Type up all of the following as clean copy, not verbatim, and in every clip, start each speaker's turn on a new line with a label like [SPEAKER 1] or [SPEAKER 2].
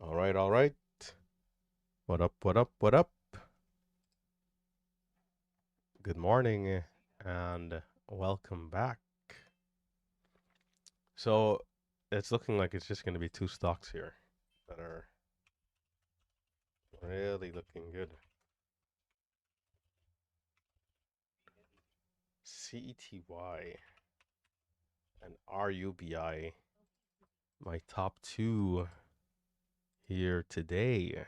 [SPEAKER 1] All right, all right. What up, what up, what up? Good morning and welcome back. So, it's looking like it's just going to be two stocks here that are really looking good. CETY and RUBI, my top two here today.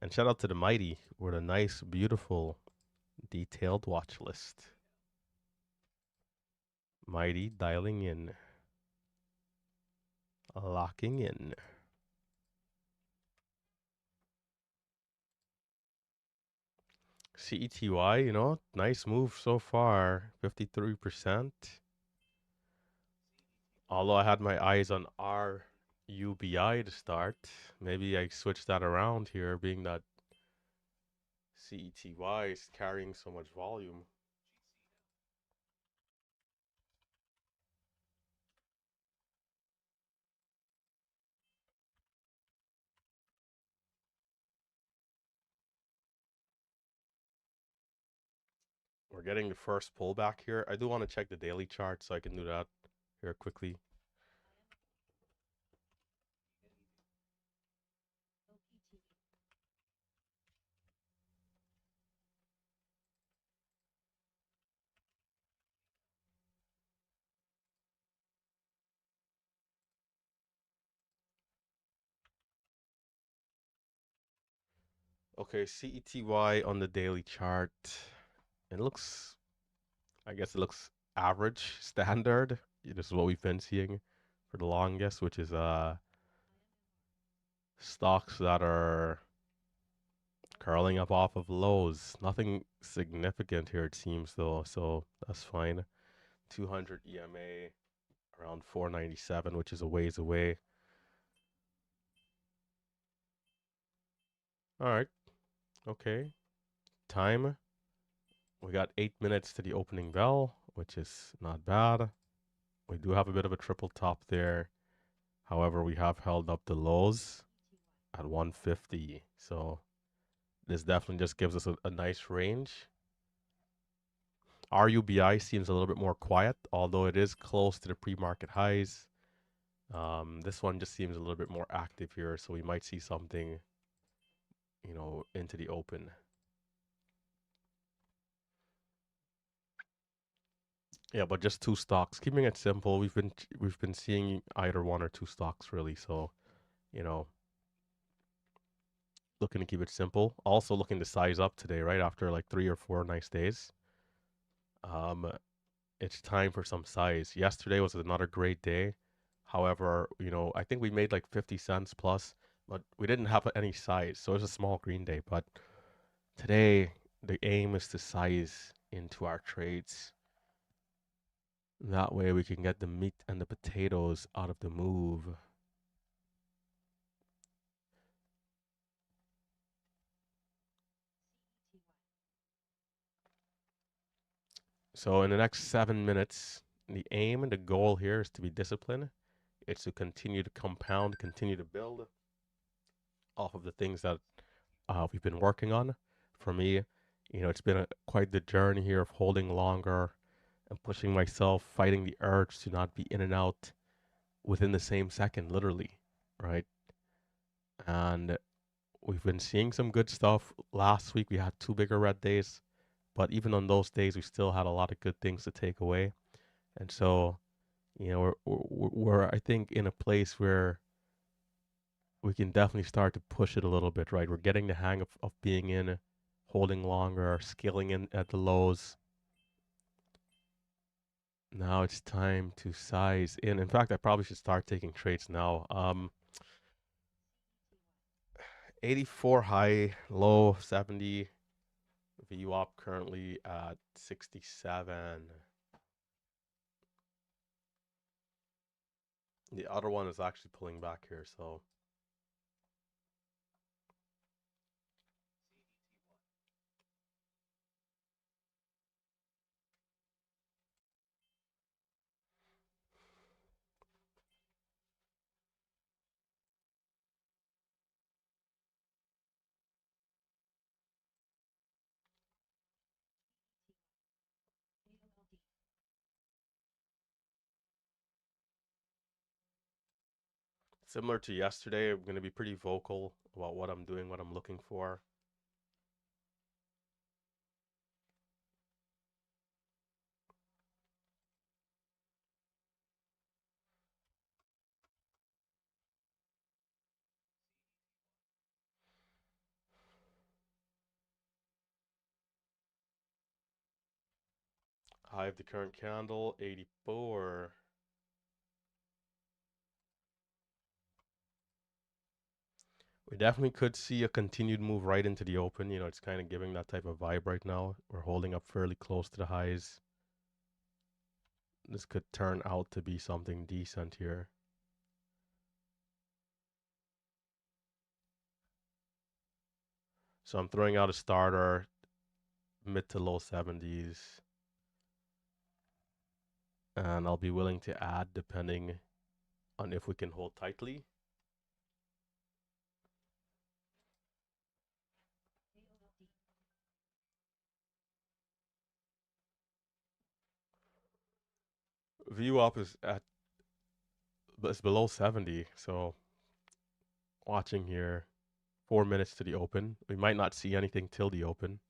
[SPEAKER 1] And shout out to the Mighty with a nice, beautiful, detailed watch list. Mighty dialing in, locking in. CETY, nice move so far, 53%. Although I had my eyes on RUBI to start, maybe I switched that around here, being that CETY is carrying so much volume. We're getting the first pullback here. I do want to check the daily chart, so I can do that here quickly. Okay, CETY on the daily chart. It looks, I guess it looks average, standard. This is what we've been seeing for the longest, which is stocks that are curling up off of lows. Nothing significant here, it seems, though, so that's fine. 200 EMA around 497, which is a ways away. All right, okay. Time. We got 8 minutes to the opening bell, which is not bad. We do have a bit of a triple top there. However, we have held up the lows at 150. So this definitely just gives us a nice range. RUBI seems a little bit more quiet, although it is close to the pre-market highs. This one just seems a little bit more active here, so we might see something, into the open. Yeah, but just two stocks, keeping it simple. We've been seeing either one or two stocks really, so you know, looking to keep it simple. Also looking to size up today, right after like 3 or 4 nice days. Um, it's time for some size. Yesterday was another great day. However, I think we made like 50 cents plus, but we didn't have any size, so it was a small green day. But today, the aim is to size into our trades. That way we can get the meat and the potatoes out of the move. So in the next 7 minutes, the aim and the goal here is to be disciplined. It's to continue to compound, continue to build off of the things that we've been working on. For me, it's been quite the journey here of holding longer and pushing myself, fighting the urge to not be in and out within the same second, literally, right? And we've been seeing some good stuff. Last week we had two bigger red days, but even on those days, we still had a lot of good things to take away. And so, we're I think in a place where we can definitely start to push it a little bit, right? We're getting the hang of being in, holding longer, scaling in at the lows. Now it's time to size in. In fact, I probably should start taking trades now. 84 high, low 70. VWAP currently at 67. The other one is actually pulling back here, so Similar to yesterday, I'm going to be pretty vocal about what I'm doing, what I'm looking for. High of the current candle, 84. We definitely could see a continued move right into the open. You know, it's kind of giving that type of vibe right now. We're holding up fairly close to the highs. This could turn out to be something decent here. So I'm throwing out a starter, mid to low 70s. And I'll be willing to add depending on if we can hold tightly. View up is below 70, so watching here, 4 minutes to the open. We might not see anything till the open.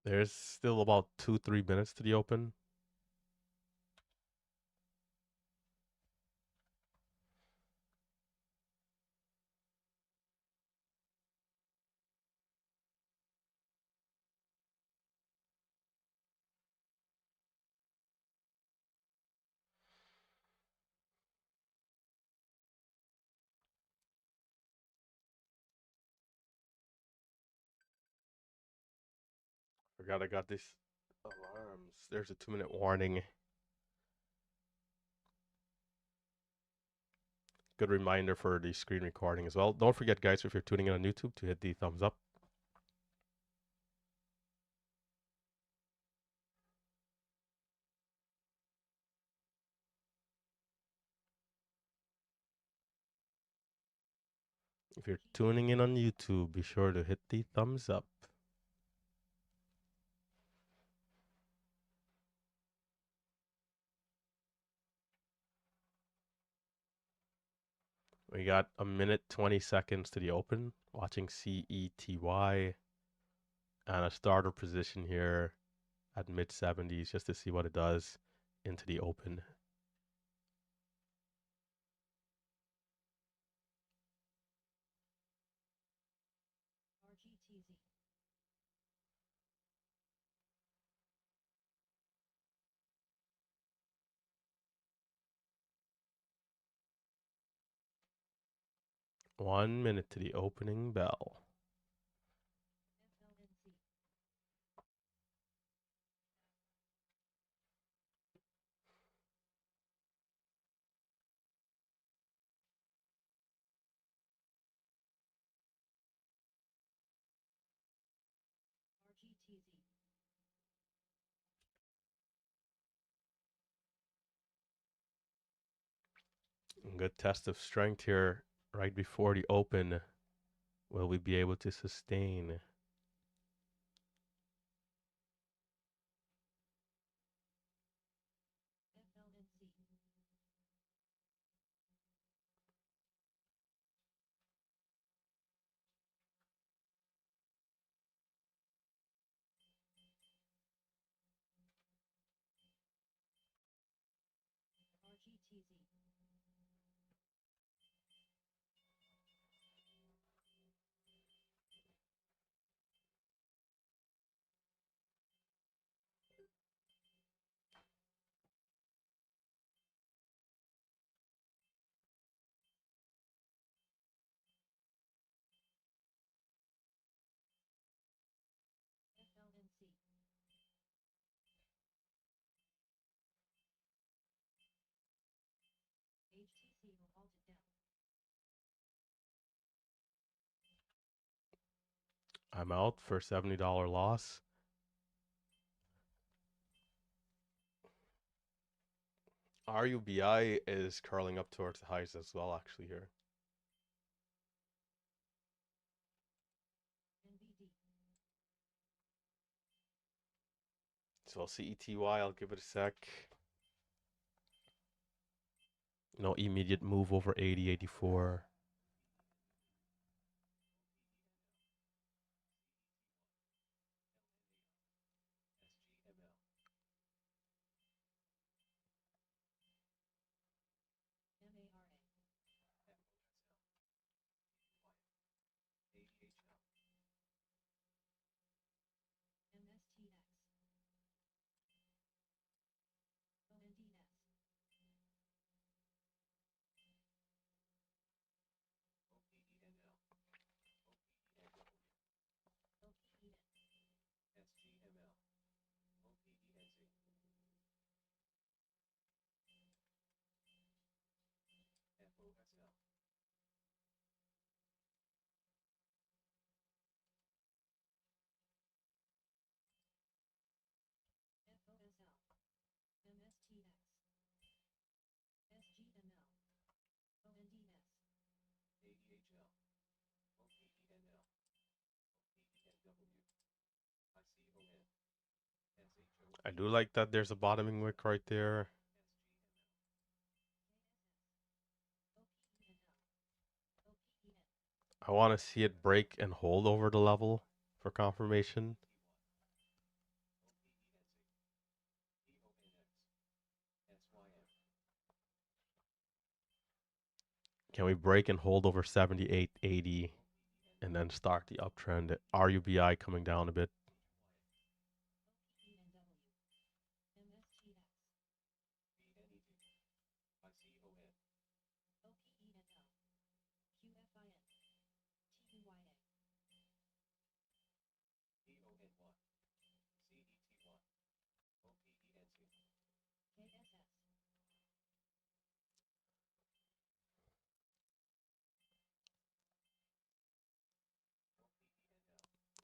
[SPEAKER 1] There's still about 2-3 minutes to the open. Forgot I got this alarms. There's a 2-minute warning. Good reminder for the screen recording as well. Don't forget, guys, if you're tuning in on YouTube, to hit the thumbs up. If you're tuning in on YouTube, be sure to hit the thumbs up. We got a minute 20 seconds to the open. Watching CETY and a starter position here at mid 70s just to see what it does into the open.
[SPEAKER 2] RGTZ.
[SPEAKER 1] 1 minute to the opening bell.
[SPEAKER 2] FLNC. RGTZ.
[SPEAKER 1] Good test of strength here right before the open. Will we be able to sustain?
[SPEAKER 2] FLNC. RGTZ.
[SPEAKER 1] I'm out for $70 loss. RUBI is curling up towards the highs as well, actually, here.
[SPEAKER 2] NVD.
[SPEAKER 1] So CETY, I'll give it a sec. No immediate move over 80, 84.
[SPEAKER 2] MARA. MSTX. ONDS. OPEN. FOSL. MSTX. SGML. ONDS.
[SPEAKER 1] I do like that there's a bottoming wick right there. I want to see it break and hold over the level for confirmation. Can we break and hold over 78.80 and then start the uptrend? RUBI coming down a bit.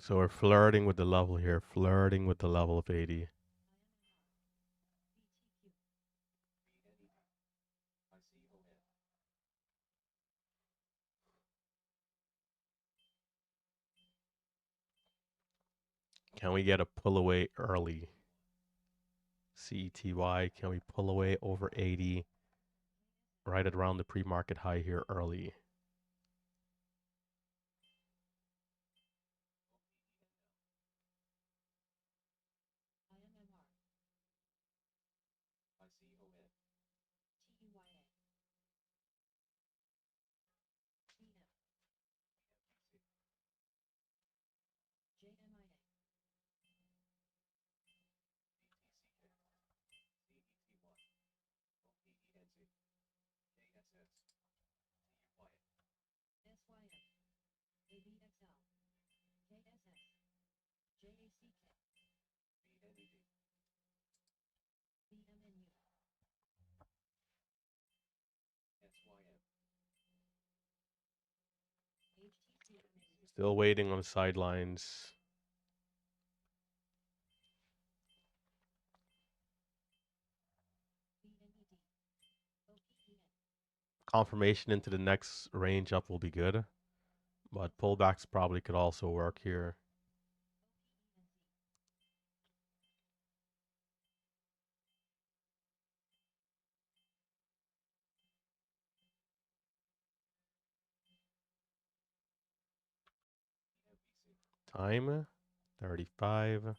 [SPEAKER 1] So we're flirting with the level here, flirting with the level of 80. Can we get a pull away early? CETY, can we pull away over 80 right at around the pre-market high here early? Still waiting on the sidelines. Confirmation into the next range up will be good, but pullbacks probably could also work here. Time 35.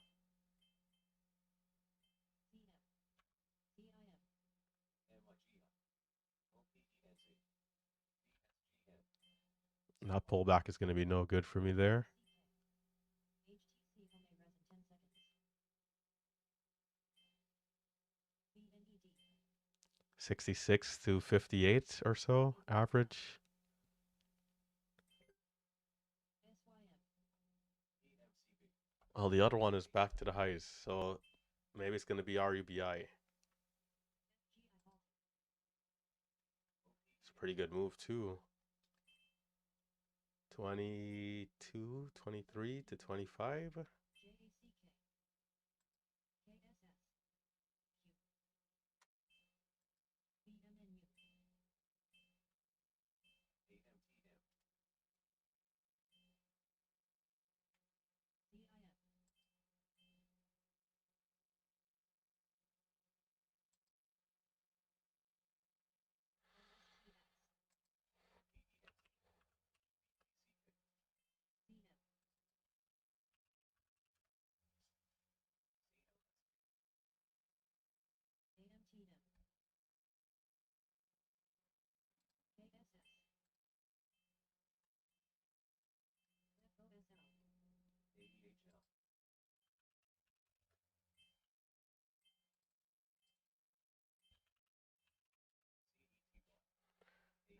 [SPEAKER 1] That pullback is going to be no good for me there. 66 to 58 or so average. Well, the other one is back to the highs, so maybe it's going to be RUBI. It's a pretty good move too. 22, 23 to 25.
[SPEAKER 2] JACK. KSS. Q. BMNU. DIF. BNEF. AMTNEF. KSS. FOSL.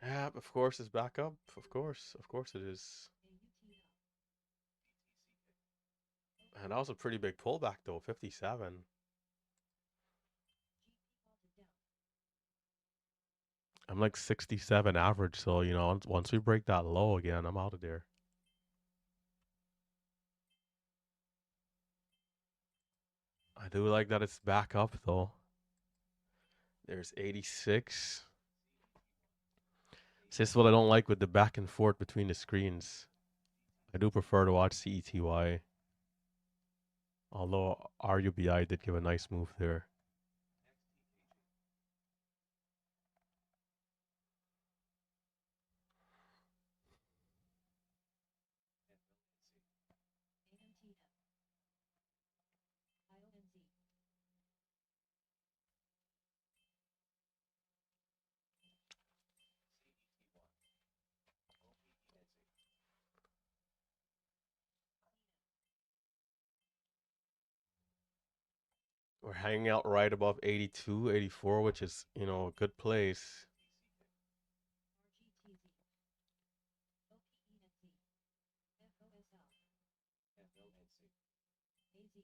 [SPEAKER 1] Yeah, of course it's back up. Of course it is.
[SPEAKER 2] AUTL.
[SPEAKER 1] And that was a pretty big pullback though, 57.
[SPEAKER 2] GP halted down.
[SPEAKER 1] I'm like 67 average, so you know, once we break that low again, I'm out of there. I do like that it's back up though. There's 86. It's just what I don't like with the back and forth between the screens. I do prefer to watch CETY. Although RUBI did give a nice move there.
[SPEAKER 2] AMTF. IONZ.
[SPEAKER 1] We're hanging out right above 82, 84, which is, you know, a good place.
[SPEAKER 2] RGTZ. OPENZ. FOSL. AZ.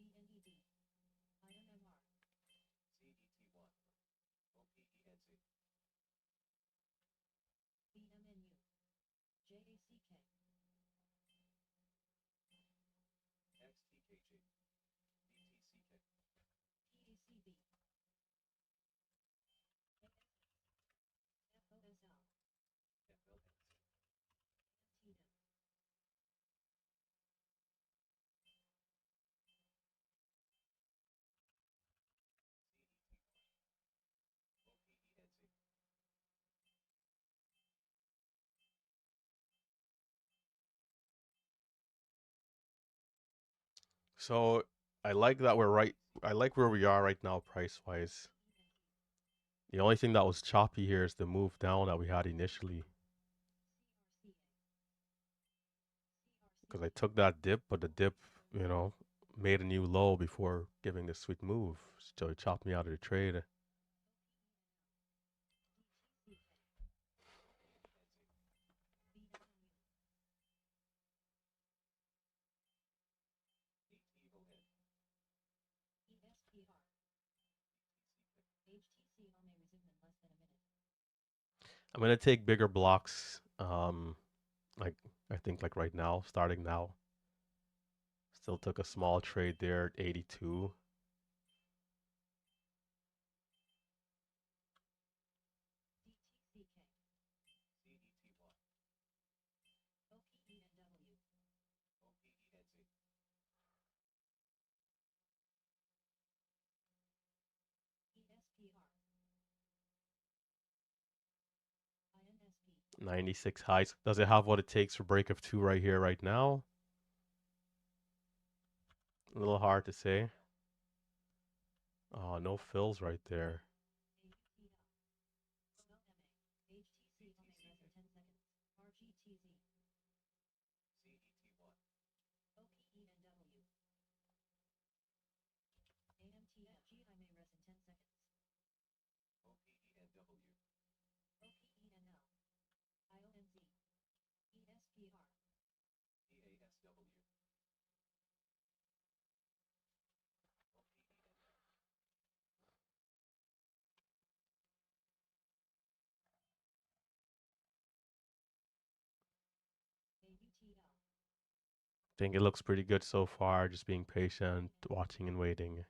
[SPEAKER 2] BNED. IMMR. BMNU. JACK. PACB. FOSL. TNEF.
[SPEAKER 1] So I like that we're right. I like where we are right now, price wise. The only thing that was choppy here is the move down that we had initially. Because I took that dip, but the dip, you know, made a new low before giving the sweet move. So it chopped me out of the trade.
[SPEAKER 2] HTC may resume in less than a minute.
[SPEAKER 1] I'm gonna take bigger blocks. Like I think like right now, starting now. Still took a small trade there at 82.
[SPEAKER 2] DTCK. OPENW. ESPR. INSP.
[SPEAKER 1] 96 highs. Does it have what it takes for break of two right here, right now? A little hard to say. Oh, no fills right there.
[SPEAKER 2] AUPL. SMOMA. HTC may less than 10 seconds. RGTZ. OPENW. AMTF. GI may rest in 10 seconds. OPENL. IONZ. ESPR.
[SPEAKER 1] Think it looks pretty good so far. Just being patient, watching and waiting.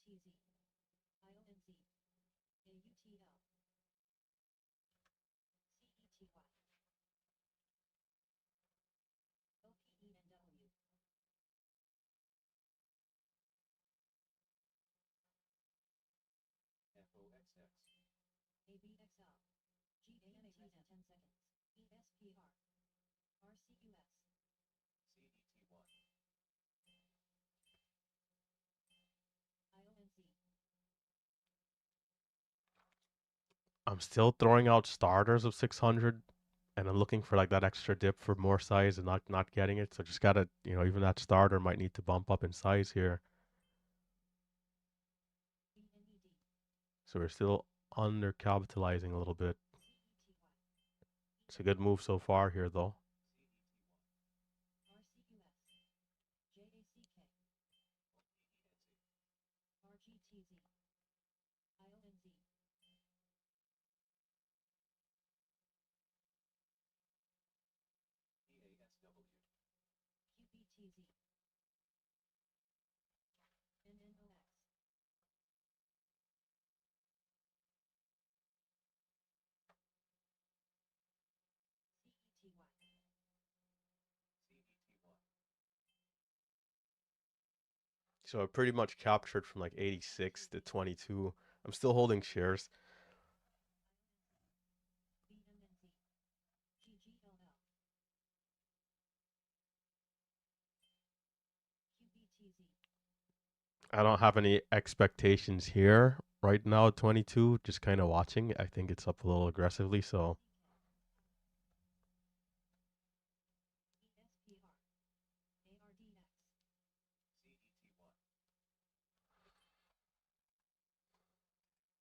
[SPEAKER 2] ESPR, AMTM, OLMA, OPENL, RGTZ, IONZ, AUTL, CETY, OPENW, ABXL, GAMTM 10 seconds, ESPR, RCUS, IONZ,
[SPEAKER 1] I'm still throwing out starters of 600, and I'm looking for like that extra dip for more size and not getting it. So just gotta, even that starter might need to bump up in size here.
[SPEAKER 2] BNED,
[SPEAKER 1] So we're still undercapitalizing a little bit.
[SPEAKER 2] CETY,
[SPEAKER 1] It's a good move so far here though.
[SPEAKER 2] RCUS, JACK, RGTZ, IONZ, QBTZ, NNOX, CETY,
[SPEAKER 1] So I pretty much captured from like 86 to 22. I'm still holding shares.
[SPEAKER 2] BMNZ, GGLL, QBTZ,
[SPEAKER 1] I don't have any expectations here right now at 22. Just kind of watching. I think it's up a little aggressively. So
[SPEAKER 2] ESPR, ARDX, RGTZ,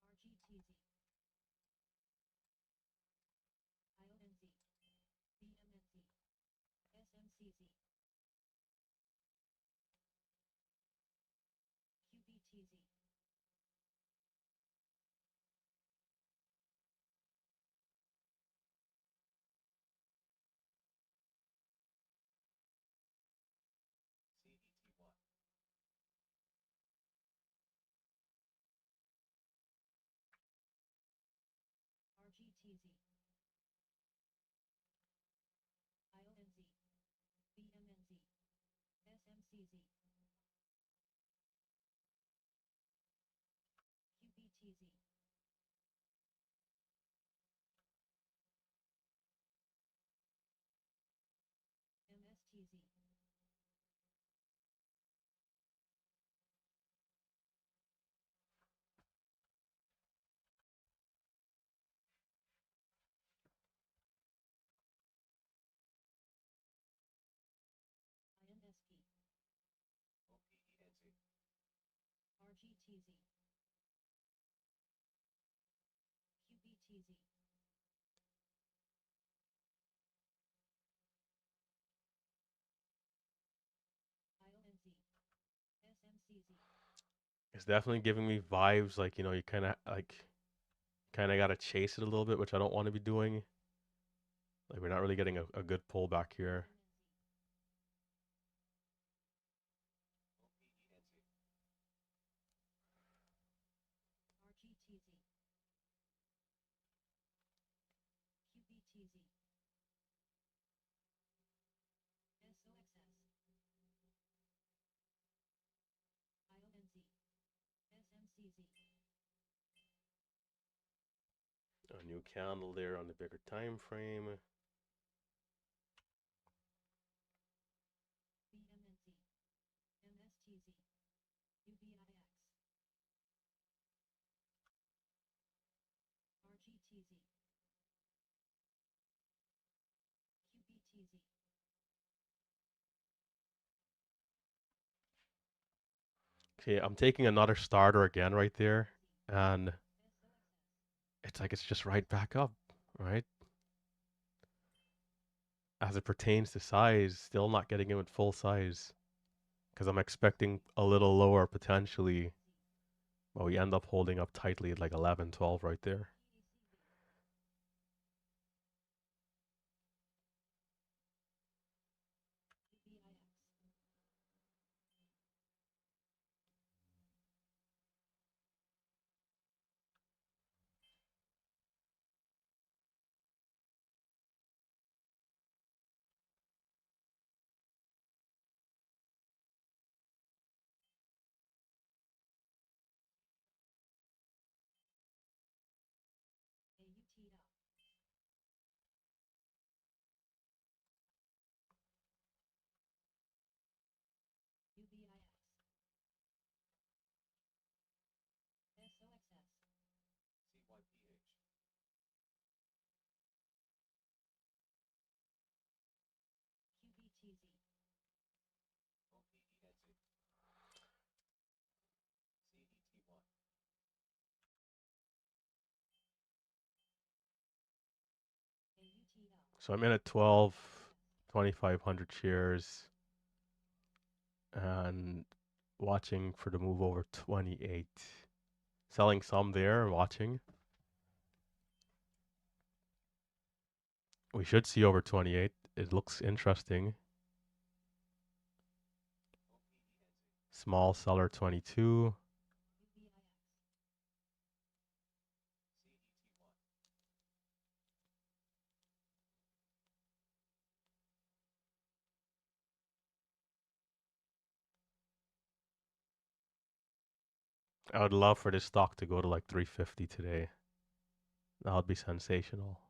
[SPEAKER 2] IONZ, BMNZ, SMCZ, QBTZ, RGTZ, IONZ, BMNZ, SMCZ, QBTZ, MSTZ, INSP, RGTZ, QBTZ, IONZ, SMCZ,
[SPEAKER 1] it's definitely giving me vibes like, you kind of got to chase it a little bit, which I don't want to be doing. Like we're not really getting a good pullback here.
[SPEAKER 2] BMNZ, RGTZ, QBTZ, SOXS, IONZ, SMCZ,
[SPEAKER 1] A new candle there on the bigger time frame.
[SPEAKER 2] BMNZ, MSTZ, UBIX, RGTZ, QBTZ,
[SPEAKER 1] Okay, I'm taking another starter again right there. And it's like it's just right back up, right? As it pertains to size, still not getting in with full size because I'm expecting a little lower potentially, but we end up holding up tightly at like 11, 12 right there. So I'm in at 12, 2,500 shares and watching for the move over 28. Selling some there and watching. We should see over 28. It looks interesting. Small seller 22. I would love for this stock to go to like 350 today. That would be sensational.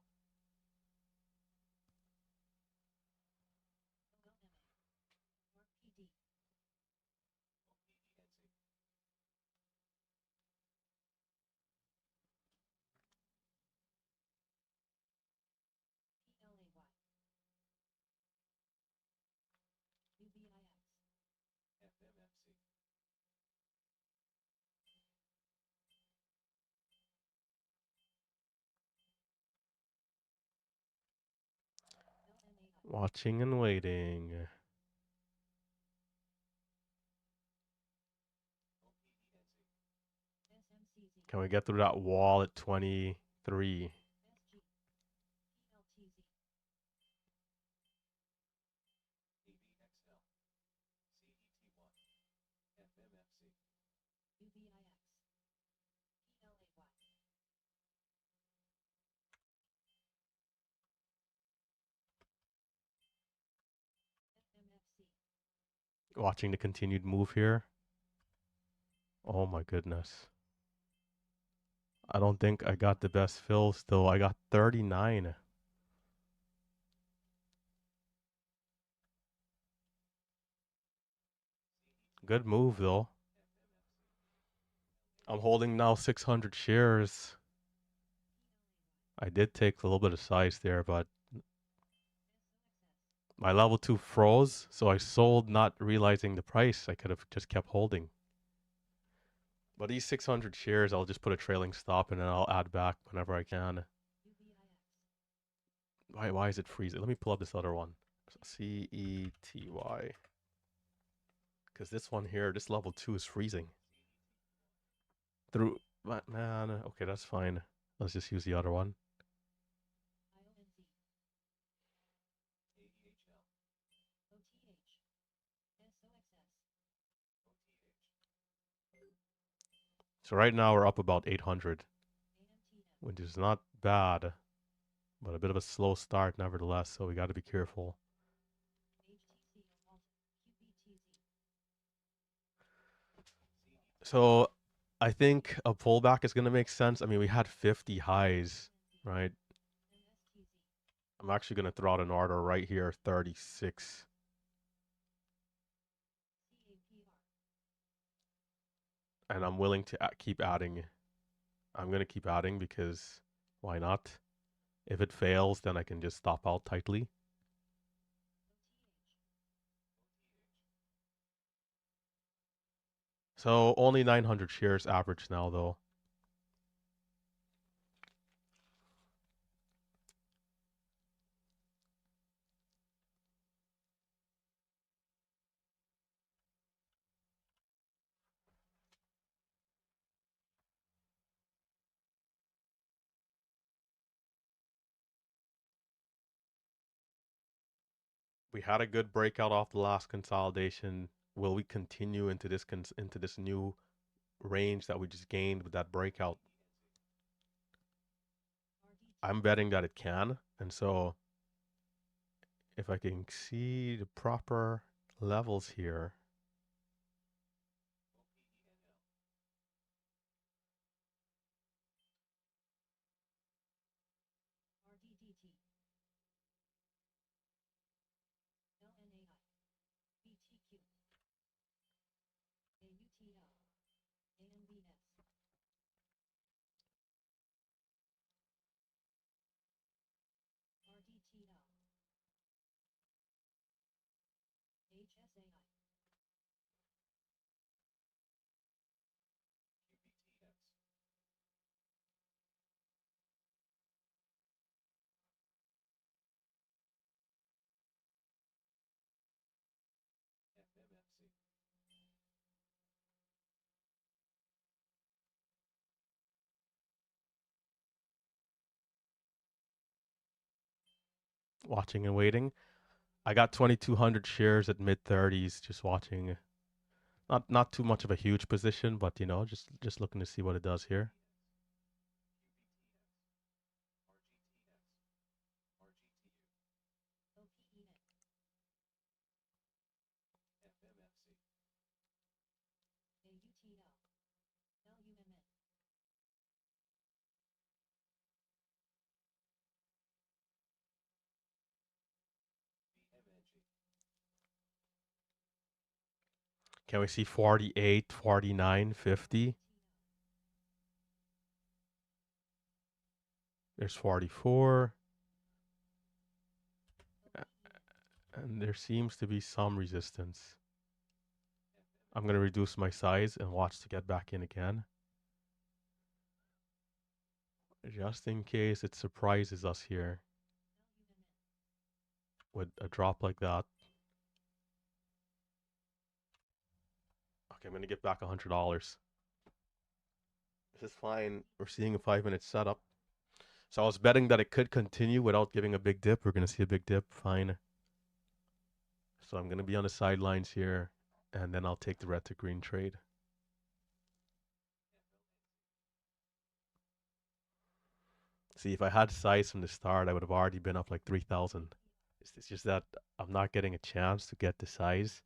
[SPEAKER 1] Watching and waiting. Can we get through that wall at 23? Watching the continued move here. Oh my goodness. I don't think I got the best fill still. I got 39. Good move though. I'm holding now 600 shares. I did take a little bit of size there, but my level 2 froze, so I sold not realizing the price. I could have just kept holding. But these 600 shares, I'll just put a trailing stop and then I'll add back whenever I can. Why is it freezing? Let me pull up this other one. CETY. Because this one here, this level 2 is freezing. Through, but man, okay, that's fine. Let's just use the other one. So right now we're up about 800, which is not bad, but a bit of a slow start nevertheless, so we got to be careful. So I think a pullback is going to make sense. I mean, we had 50 highs, right? I'm actually going to throw out an order right here, 36. And I'm willing to keep adding. I'm going to keep adding because why not? If it fails, then I can just stop out tightly. So only 900 shares average now, though. We had a good breakout off the last consolidation. Will we continue into this new range that we just gained with that breakout? I'm betting that it can. And so if I can see the proper levels here,
[SPEAKER 2] RDDT. LNAI. BTQ. AUTL. ANBS. RDTL. HSAI.
[SPEAKER 1] watching and waiting. I got 2,200 shares at mid 30s, just watching. Not too much of a huge position, but just looking to see what it does here.
[SPEAKER 2] OPEN. AUTL. LUMN.
[SPEAKER 1] Can we see 48, 49, 50? There's 44. And there seems to be some resistance. I'm going to reduce my size and watch to get back in again. Just in case it surprises us here with a drop like that. Okay, I'm going to get back $100. This is fine. We're seeing a 5-minute setup. So I was betting that it could continue without giving a big dip. We're going to see a big dip. Fine. So I'm going to be on the sidelines here, and then I'll take the red to green trade. See, if I had size from the start, I would have already been up like 3,000. It's just that I'm not getting a chance to get the size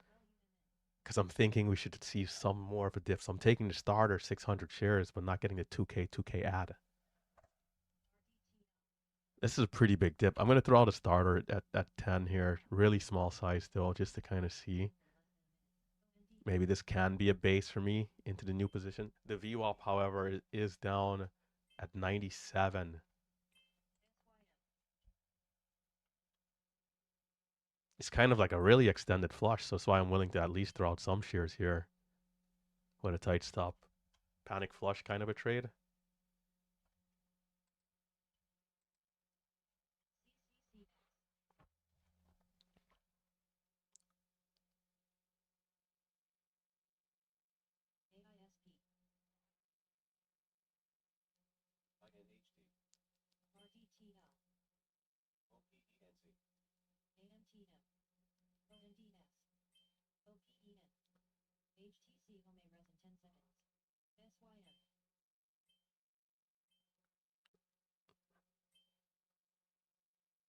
[SPEAKER 1] because I'm thinking we should see some more of a dip. So I'm taking the starter 600 shares, but not getting the 2K add. This is a pretty big dip. I'm going to throw out a starter at 10 here. Really small size still, just to kind of see. Maybe this can be a base for me into the new position. The VWAP, however, is down at 97. It's kind of like a really extended flush, so that's why I'm willing to at least throw out some shares here with a tight stop. Panic flush kind of a trade.
[SPEAKER 2] AISP. RDTL. AMTM. ONDS. OPEN. HTC Home res in 10 seconds.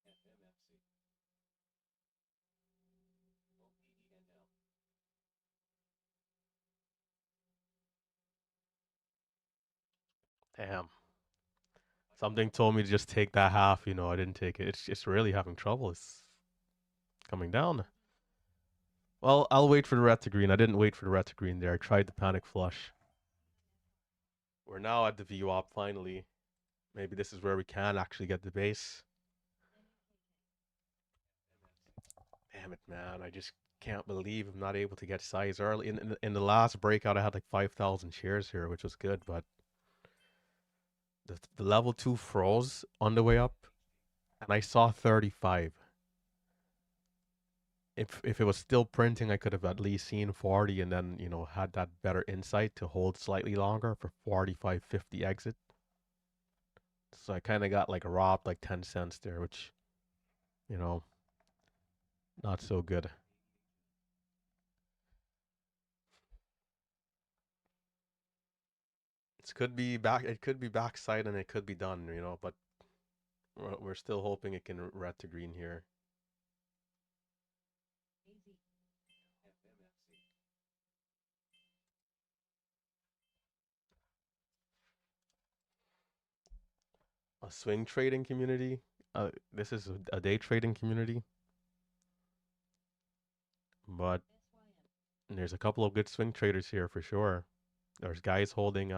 [SPEAKER 2] SYM.
[SPEAKER 1] Damn. Something told me to just take that half. I didn't take it. It's just really having trouble. It's coming down. Well, I'll wait for the red to green. I didn't wait for the red to green there. I tried the panic flush. We're now at the VWAP finally. Maybe this is where we can actually get the base. Damn it, man. I just can't believe I'm not able to get size early. In the last breakout, I had like 5,000 shares here, which was good, but the level 2 froze on the way up, and I saw 35. If it was still printing, I could have at least seen 40 and then, had that better insight to hold slightly longer for 45, 50 exit. So I kind of got like robbed like 10 cents there, which, you know, Not so good. It could be back. It could be backside, and it could be done. But we're still hoping it can red to green here.
[SPEAKER 2] AZ.
[SPEAKER 1] A swing trading community. This is a day trading community, but
[SPEAKER 2] SYM.
[SPEAKER 1] there's a couple of good swing traders here for sure. There's guys holding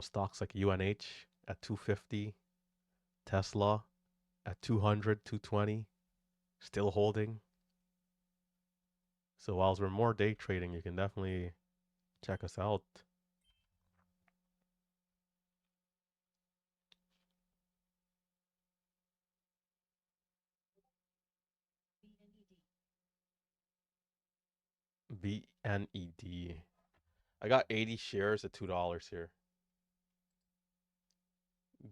[SPEAKER 1] stocks like UNH at 250, Tesla at 200, 220, still holding. So whilst we're more day trading, you can definitely check us out.
[SPEAKER 2] BNED.
[SPEAKER 1] VNED. I got 80 shares at $2 here.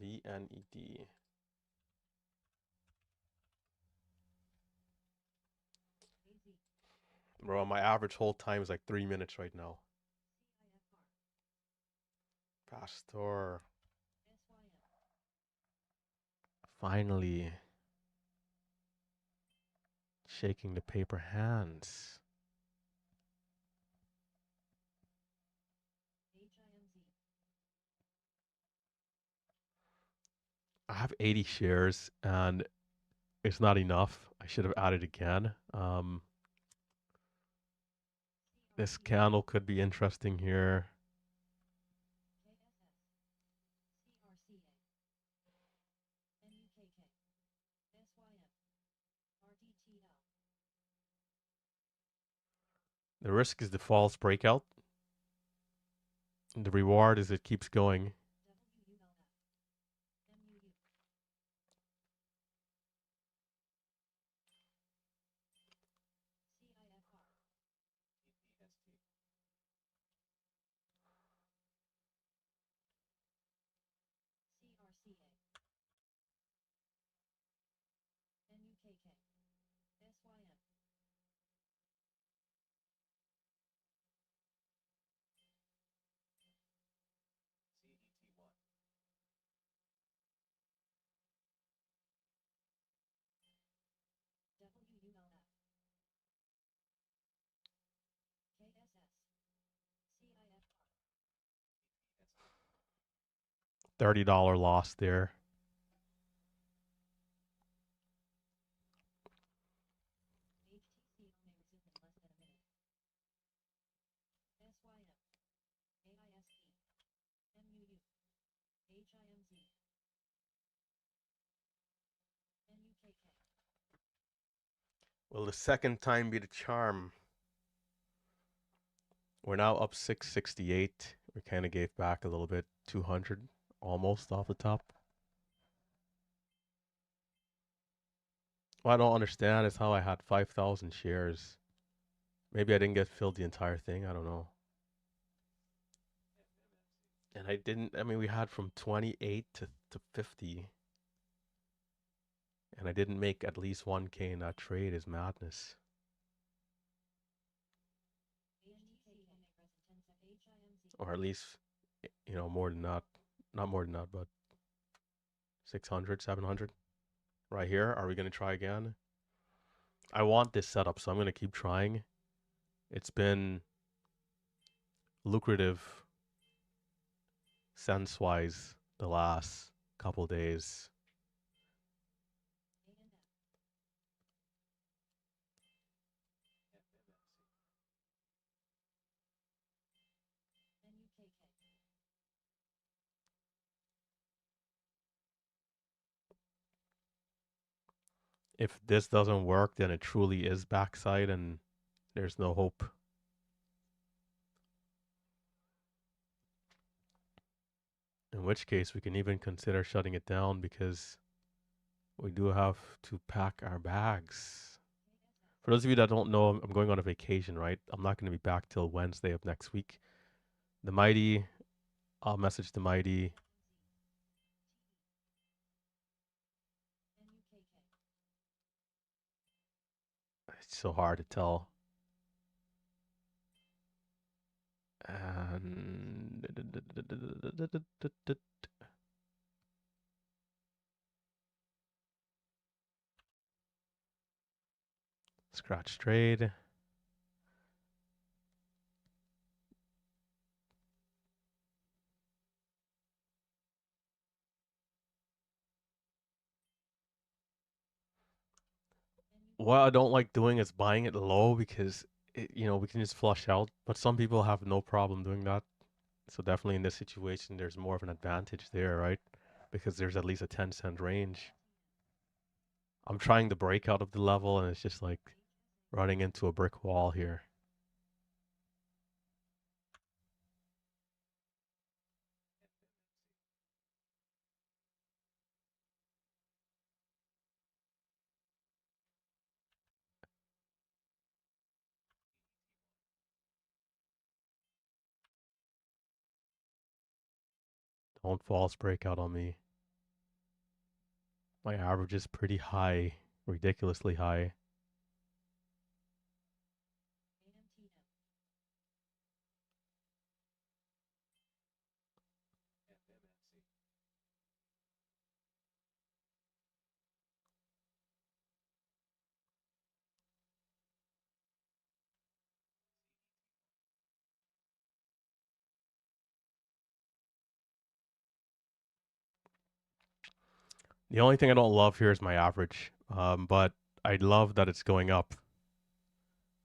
[SPEAKER 1] VNED.
[SPEAKER 2] AZ.
[SPEAKER 1] Bro, my average hold time is like 3 minutes right now.
[SPEAKER 2] CIFR.
[SPEAKER 1] Pastor.
[SPEAKER 2] SYM.
[SPEAKER 1] Finally. Shaking the paper hands.
[SPEAKER 2] HIMZ.
[SPEAKER 1] I have 80 shares and it's not enough. I should have added again. This
[SPEAKER 2] CRCA.
[SPEAKER 1] candle could be interesting here.
[SPEAKER 2] KSS. CRCA. NUKK. SYM. RTTL.
[SPEAKER 1] The risk is the false breakout. The reward is it keeps going.
[SPEAKER 2] WULF. MUU. CIFR. EPST. CRCA. NUKK. SYM. CET1. WULF. KSS. CIFR.
[SPEAKER 1] $30 loss there.
[SPEAKER 2] HTC may resume in less than a minute. SYM. AISE. MUU. HIMZ. NUKK.
[SPEAKER 1] Will the second time be the charm? We're now up 668. We kind of gave back a little bit, 200 almost off the top. What I don't understand is how I had 5,000 shares. Maybe I didn't get filled the entire thing. I don't know. And I didn't, we had from 28 to 50. And I didn't make at least 1K in that trade is madness. Or at least, more than that. Not more than that, but 600, 700. Right here. Are we going to try again? I want this setup, so I'm going to keep trying. It's been lucrative sense-wise the last couple days. If this doesn't work, then it truly is backside and there's no hope. In which case, we can even consider shutting it down because we do have to pack our bags. For those of you that don't know, I'm going on a vacation, right? I'm not going to be back till Wednesday of next week. The Mighty, I'll message the Mighty. It's so hard to tell. And scratch trade. What I don't like doing is buying it low because we can just flush out. But some people have no problem doing that. So definitely in this situation, there's more of an advantage there, right? Because there's at least a 10-cent range. I'm trying to break out of the level, and it's just like running into a brick wall here. Don't false break out on me. My average is pretty high, ridiculously high. The only thing I don't love here is my average, but I love that it's going up.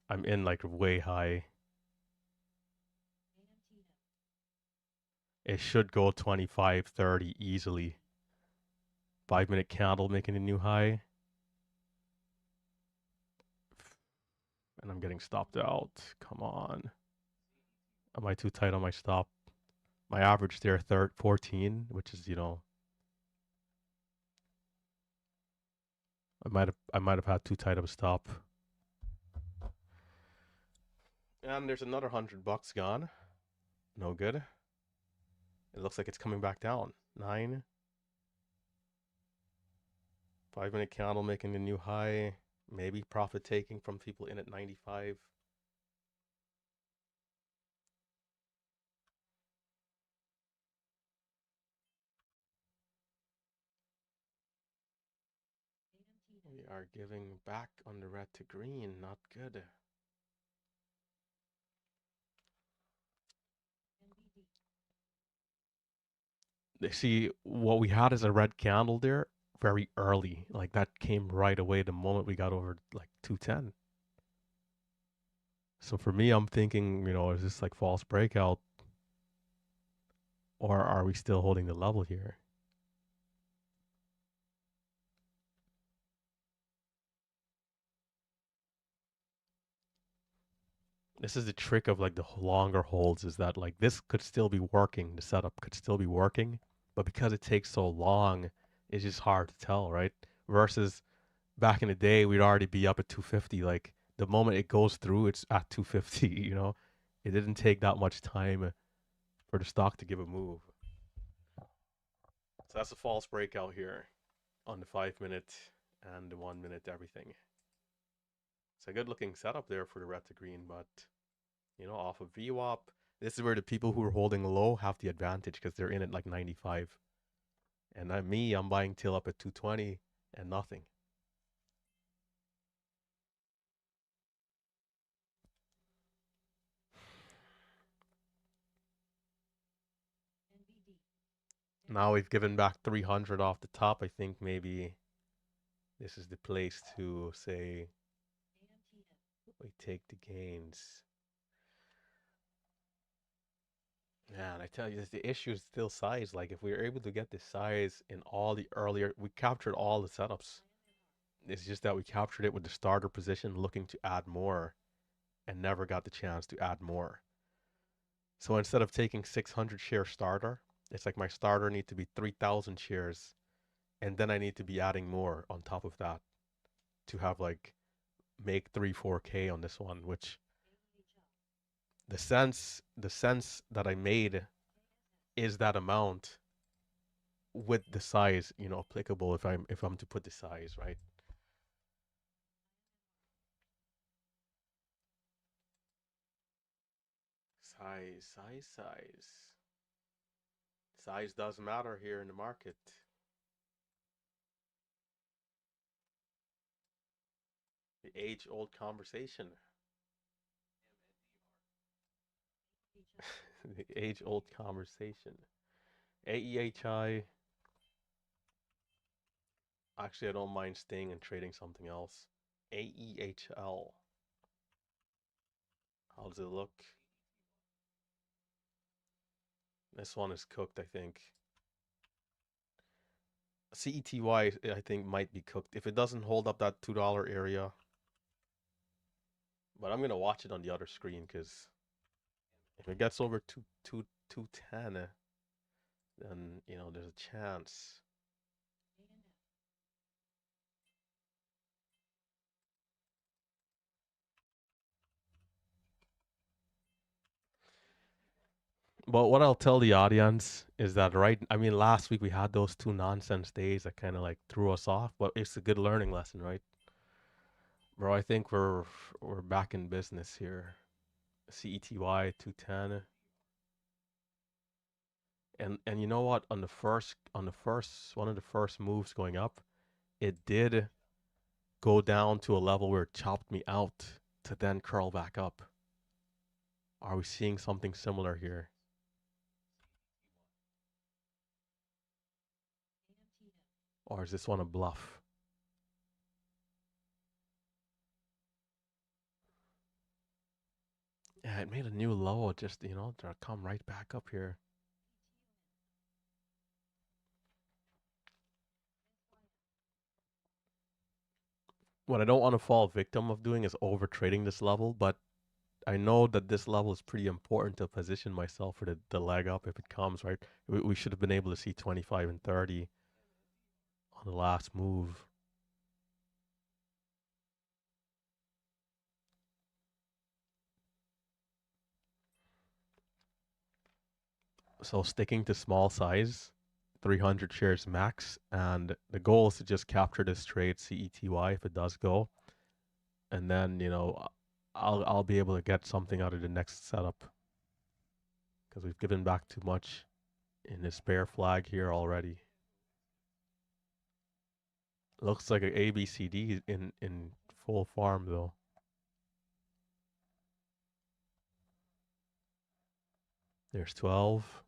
[SPEAKER 1] I'm in like way high. It should go 25, 30 easily. 5-minute candle making a new high. And I'm getting stopped out. Come on. Am I too tight on my stop? My average there, 14, which is, I might have had too tight of a stop. And there's another $100 gone. No good. It looks like it's coming back down. 9. 5-minute candle making a new high. Maybe profit taking from people in at 95. We are giving back on the red to green. Not good. See, what we had is a red candle there very early. Like that came right away the moment we got over like 210. So for me, I'm thinking, is this like false breakout, or are we still holding the level here? This is the trick of like the longer holds, is that like this could still be working, the setup could still be working, but because it takes so long, it's just hard to tell, right? Versus back in the day, we'd already be up at 250. Like the moment it goes through, it's at 250. It didn't take that much time for the stock to give a move. So that's a false breakout here on the 5-minute and the 1-minute everything. It's a good looking setup there for the red to green, but off of VWAP, this is where the people who are holding low have the advantage because they're in at like 95. And I'm buying till up at 220 and nothing. Now we've given back 300 off the top. I think maybe this is the place to say we take the gains. Yeah, and I tell you, the issue is still size. Like, if we were able to get this size in all the earlier, we captured all the setups. It's just that we captured it with the starter position, looking to add more, and never got the chance to add more. So instead of taking 600 share starter, it's like my starter need to be 3,000 shares, and then I need to be adding more on top of that to have like make 3-4K on this one, which the sense that I made is that amount with the size, applicable if I'm to put the size, right? Size. Size does matter here in the market. The age-old conversation. The age-old conversation. AEHI. Actually, I don't mind staying and trading something else. AEHL. How does it look? This one is cooked, I think. CETY, I think, might be cooked. If it doesn't hold up that $2 area. But I'm going to watch it on the other screen because if it gets over 210, then, you know, there's a chance. But what I'll tell the audience is that I mean, last week we had those two nonsense days that kind of like threw us off, but it's a good learning lesson, right? Bro, I think we're back in business here. CETY 210. And you know what? On the first one of the first moves going up, it did go down to a level where it chopped me out to then curl back up. Are we seeing something similar here? Or is this one a bluff? Yeah, it made a new low, just, you know, to come right back up here. What I don't want to fall victim of doing is over trading this level, but I know that this level is pretty important to position myself for the leg up if it comes, right? We should have been able to see 25 and 30 on the last move. So sticking to small size, 300 shares max, and the goal is to just capture this trade CETY if it does go, and then, you know, I'll be able to get something out of the next setup because we've given back too much in this bear flag here already. Looks like an ABCD in full farm though. There's 12.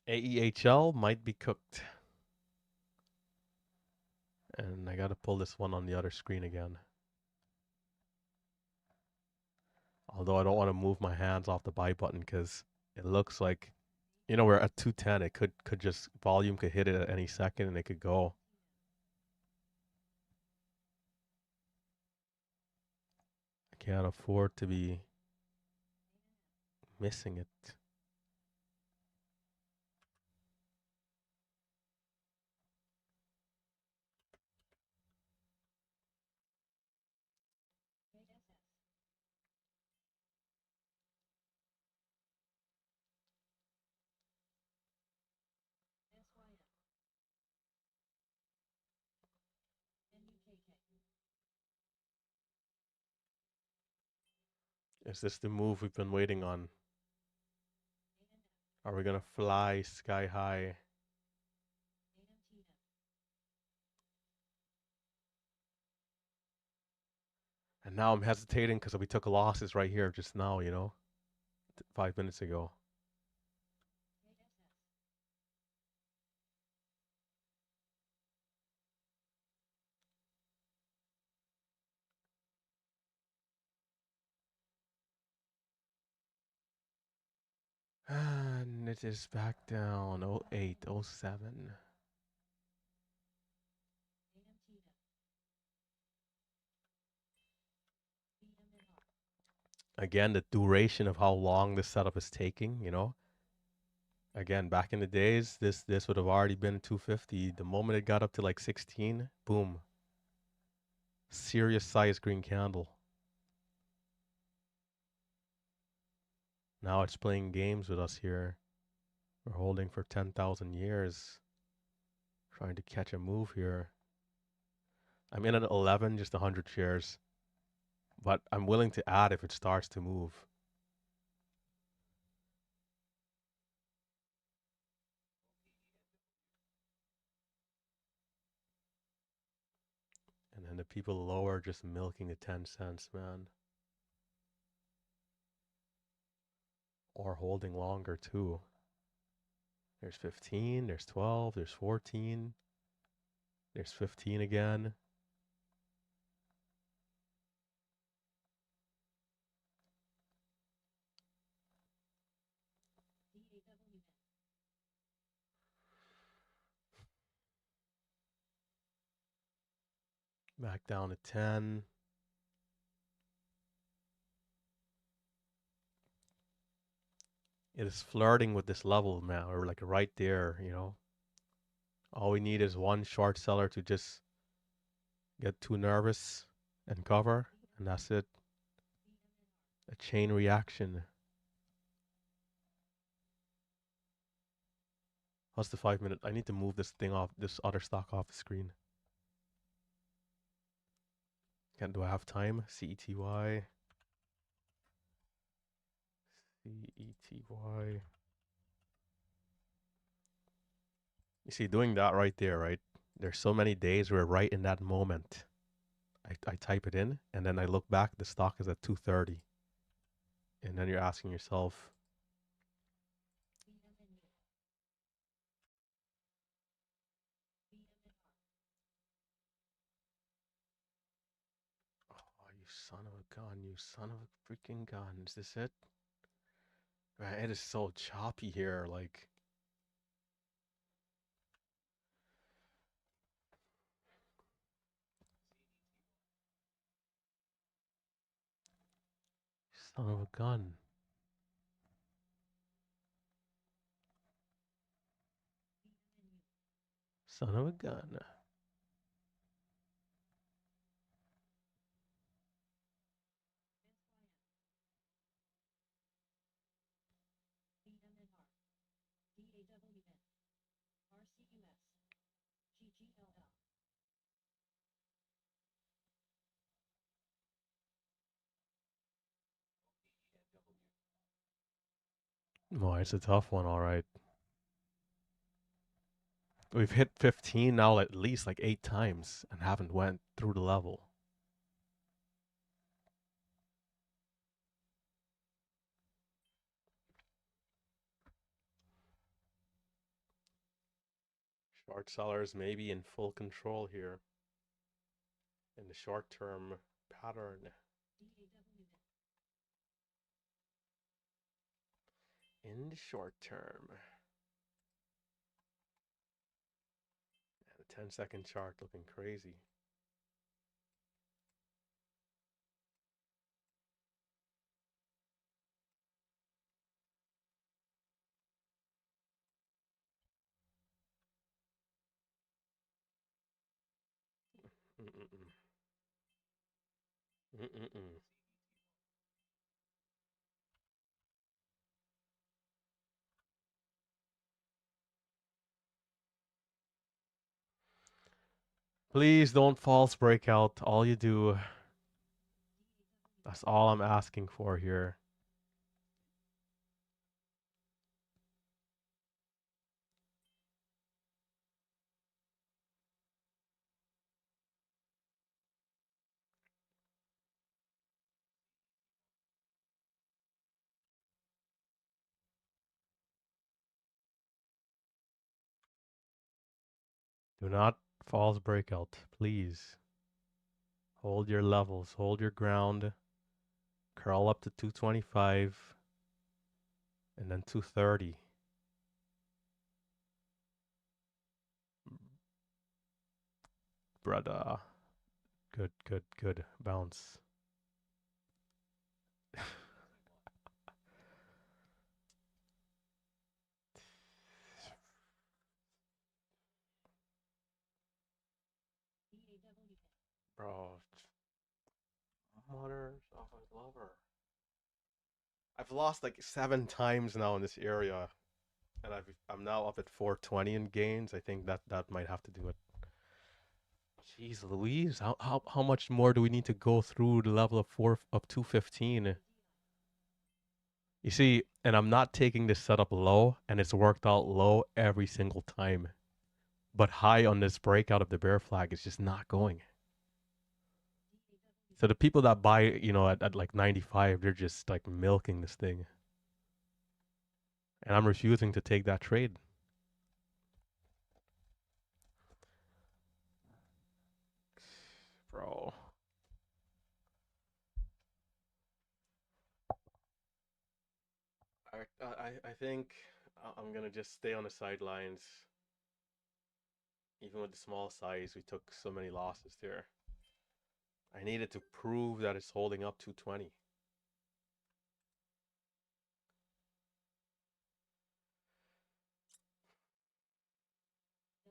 [SPEAKER 1] AEHL might be cooked. And I gotta pull this one on the other screen again. Although I don't want to move my hands off the buy button because it looks like, you know, we're at 210. It could just, volume could hit it at any second and it could go. I can't afford to be missing it. Is this the move we've been waiting on? Are we gonna fly sky high? And now I'm hesitating because we took losses right here just now, you know, 5 minutes ago. And it is back down 08, 07. Again, the duration of how long this setup is taking, you know. Again, back in the days, this would have already been 250. The moment it got up to like 16, boom. Serious size green candle. Now it's playing games with us here. We're holding for 10,000 years, trying to catch a move here. I'm in at 11, just 100 shares, but I'm willing to add if it starts to move. And then the people lower just milking the 10 cents, man. Or holding longer too. There's 15, there's 12, there's 14, there's 15 again. Back down to 10. It is flirting with this level now, or like right there, you know. All we need is one short seller to just get too nervous and cover, and that's it. A chain reaction. What's the 5 minute? I need to move this thing off, this other stock off the screen. Can't do I have time? CETY. CETY. You see, doing that right there, right? There's so many days where right in that moment, I type it in, and then I look back, the stock is at 230. And then you're asking yourself, oh, you son of a gun, you son of a freaking gun. Is this it? Man, it is so choppy here, like, son of a gun. Son of a gun. Boy, it's a tough one, all right. We've hit 15 now at least like 8 times and haven't went through the level. Short sellers may be in full control here in the short term pattern. In the short term. Yeah, the 10-second chart looking crazy. Mm-mm-mm. Mm-mm-mm. Please don't false breakout. All you do. That's all I'm asking for here. Do not false breakout, please. Hold your levels, hold your ground. Curl up to 225 and then 230. Brother. Good, good, good. Bounce. Bro. Mothers of a lover. I've lost like 7 times now in this area, and I'm now up at 420 in gains. I think that might have to do it. Jeez Louise, how much more do we need to go through the level of 215? You see, and I'm not taking this setup low, and it's worked out low every single time. But high on this breakout of the bear flag is just not going. So the people that buy, at like 95, they're just like milking this thing. And I'm refusing to take that trade. Bro. I think I'm gonna just stay on the sidelines. Even with the small size, we took so many losses there. I needed to prove that it's holding up 220.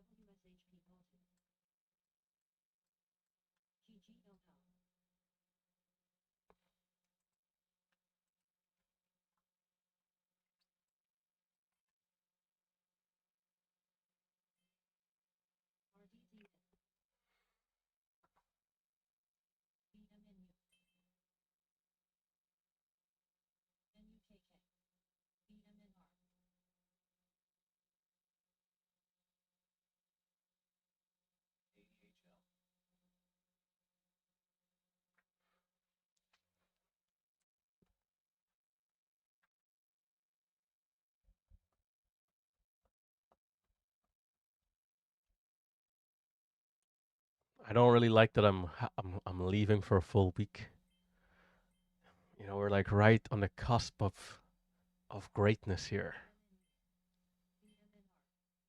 [SPEAKER 2] WSHP Bolton. GGLL. RDZ. BMNU. NUKK. BMNR. ADHL.
[SPEAKER 1] I don't really like that I'm leaving for a full week. We're like right on the cusp of greatness here.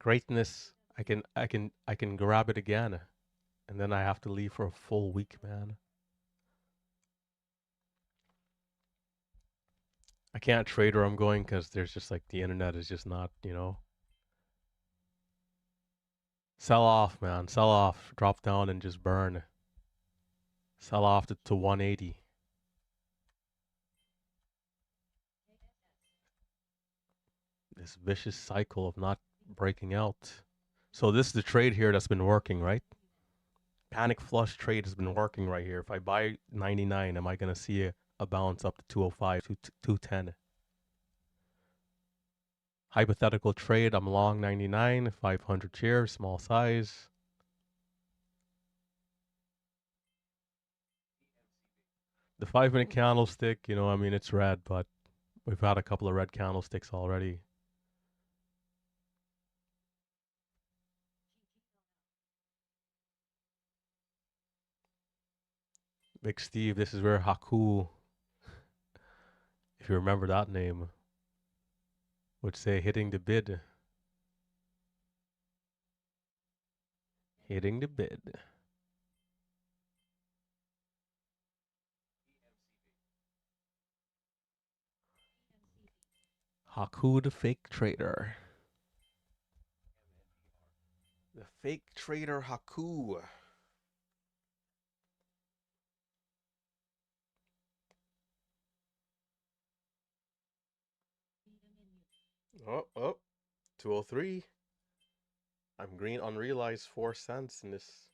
[SPEAKER 1] Greatness, I can grab it again, and then I have to leave for a full week, man. I can't trade where I'm going because there's just like the internet is just not. Sell off, man. Sell off. Drop down and just burn. Sell off to 180. This vicious cycle of not breaking out. So this is the trade here that's been working, right? Panic flush trade has been working right here. If I buy 99, am I going to see a bounce up to 205, 210? Hypothetical trade, I'm long 99, 500 shares, small size. The 5 minute candlestick, it's red, but we've had a couple of red candlesticks already. Big Steve, this is where Haku, if you remember that name, would say hitting the bid. Hitting the bid. Haku the fake trader. The fake trader Haku. Oh, 203. I'm green unrealized 4 cents in this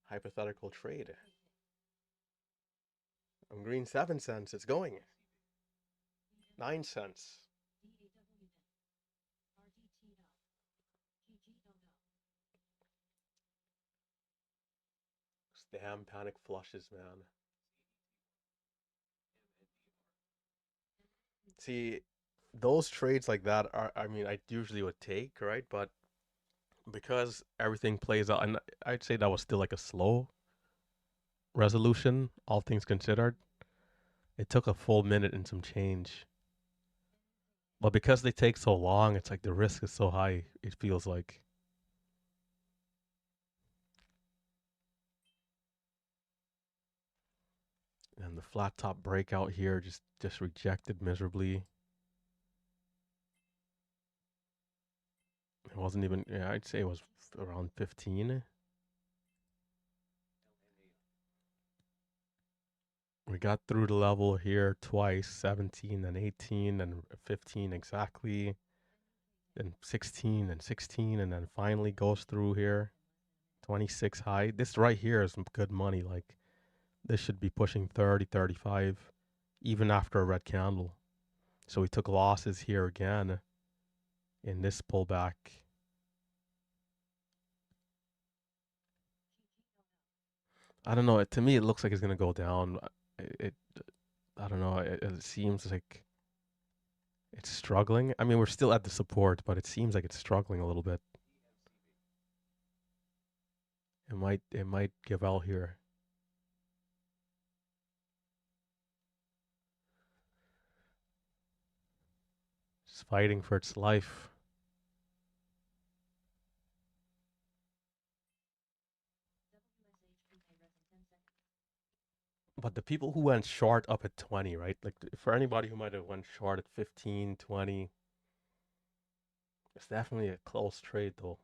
[SPEAKER 1] hypothetical trade. I'm green 7 cents. It's going. 9 cents. Damn panic flushes, man. See, those trades like that I usually would take, right? But because everything plays out, and I'd say that was still like a slow resolution, all things considered. It took a full minute and some change. But because they take so long, it's like the risk is so high, it feels like. And the flat top breakout here just rejected miserably. It wasn't even, yeah, I'd say it was around 15. We got through the level here twice, 17 and 18 and 15 exactly, then 16 and 16, and then finally goes through here, 26 high. This right here is some good money. Like, this should be pushing 30, 35, even after a red candle. So we took losses here again in this pullback. I don't know. To me, it looks like it's gonna go down. It I don't know. It seems like it's struggling. I mean, we're still at the support, but it seems like it's struggling a little bit. It might give out here. It's fighting for its life. But the people who went short up at 20, right? Like for anybody who might have went short at 15, 20, it's definitely a close trade though.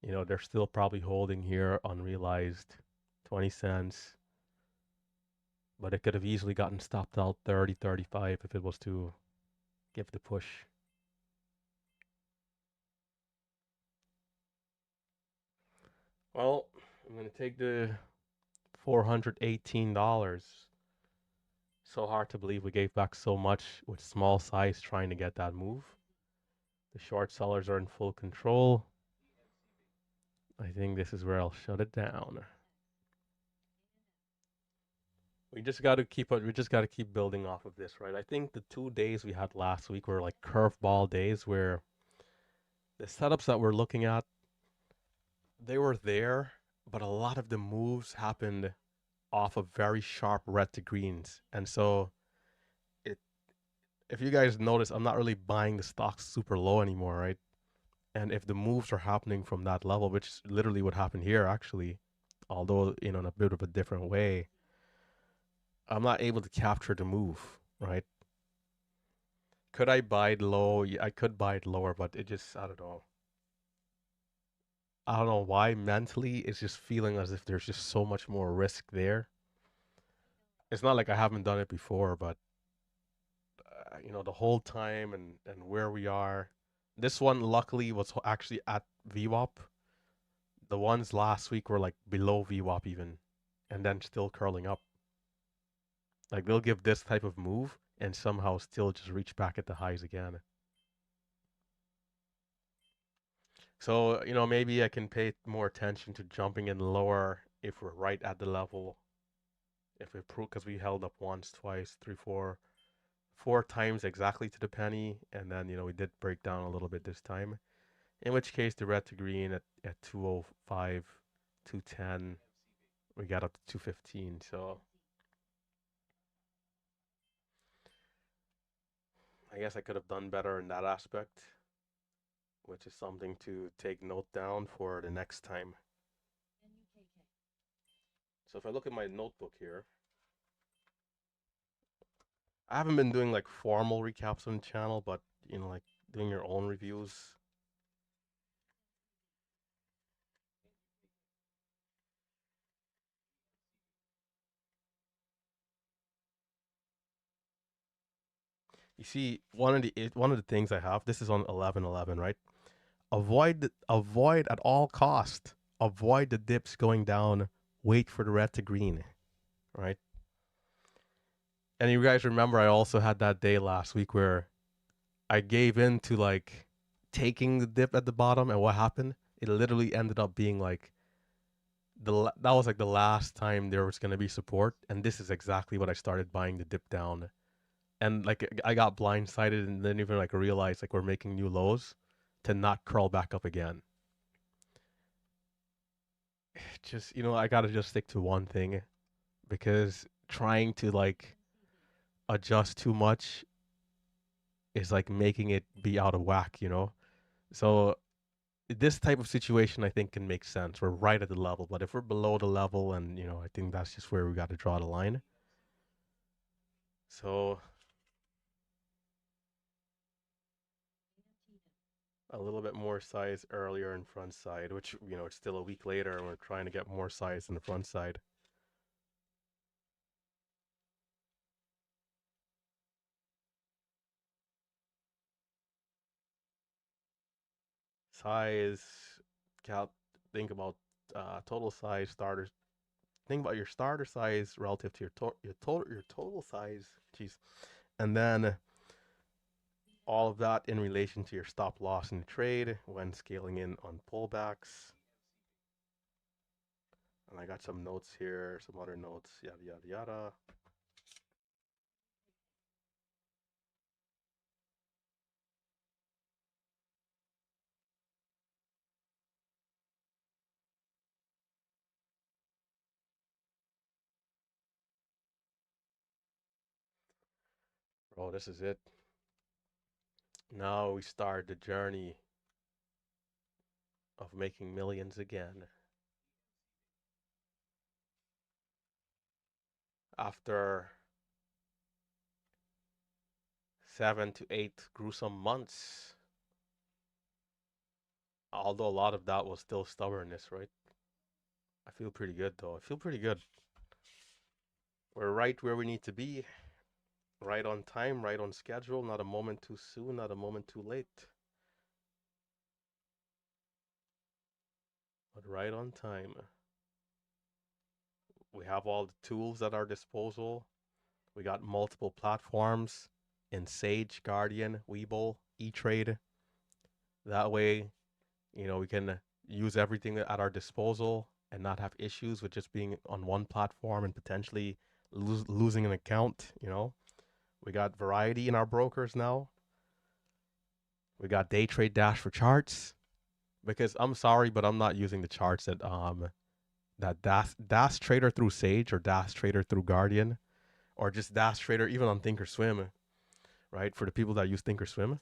[SPEAKER 1] You know, they're still probably holding here unrealized 20 cents, but it could have easily gotten stopped out 30, 35 if it was to give the push. Well, I'm going to take the $418. So hard to believe we gave back so much with small size trying to get that move. The short sellers are in full control. I think this is where I'll shut it down. We just got to keep building off of this, right? I think the 2 days we had last week were like curveball days where the setups that we're looking at, they were there, but a lot of the moves happened off of very sharp red to greens. And so it if you guys notice, I'm not really buying the stocks super low anymore, right? And if the moves are happening from that level, which literally would happen here actually, although in a bit of a different way, I'm not able to capture the move, right? Could I buy it low? Yeah, I could buy it lower, but it just I don't know. I don't know why mentally it's just feeling as if there's just so much more risk there. It's not like I haven't done it before, but the whole time and where we are. This one luckily was actually at VWAP. The ones last week were like below VWAP even, and then still curling up. Like they'll give this type of move and somehow still just reach back at the highs again. So, maybe I can pay more attention to jumping in lower if we're right at the level. If we prove, because we held up once, twice, three, four times exactly to the penny, and then we did break down a little bit this time. In which case, the red to green at 205, 210, we got up to 215. So I guess I could have done better in that aspect, which is something to take note down for the next time. So if I look at my notebook here, I haven't been doing like formal recaps on the channel, but like doing your own reviews. You see, one of the things I have. This is on 11:11, right? Avoid at all cost. Avoid the dips going down. Wait for the red to green, right? And you guys remember I also had that day last week where I gave in to like taking the dip at the bottom, and what happened? It literally ended up being like that was like the last time there was gonna be support, and this is exactly what I started buying the dip down, and like I got blindsided and then even like realized like we're making new lows to not curl back up again. Just I gotta just stick to one thing because trying to like adjust too much is like making it be out of whack. So this type of situation I think can make sense. We're right at the level, but if we're below the level, and I think that's just where we got to draw the line. So a little bit more size earlier in front side, which it's still a week later, and we're trying to get more size in the front side. Size, cal- think about total size starters. Think about your starter size relative to your total size. Jeez, and then all of that in relation to your stop loss in the trade when scaling in on pullbacks. And I got some notes here, some other notes, yada yada yada. Bro, this is it. Now we start the journey of making millions again. After 7 to 8 gruesome months, although a lot of that was still stubbornness, right? I feel pretty good though. I feel pretty good. We're right where we need to be, right on time, right on schedule, not a moment too soon, not a moment too late, but right on time. We have all the tools at our disposal. We got multiple platforms in Sage, Guardian, Webull, E-Trade. That way, we can use everything at our disposal and not have issues with just being on one platform and potentially losing an account. We got variety in our brokers now. We got Day Trade Dash for charts because I'm sorry, but I'm not using the charts that Dash Trader through Sage or Dash Trader through Guardian or just Dash Trader even on Thinkorswim, right? For the people that use Thinkorswim,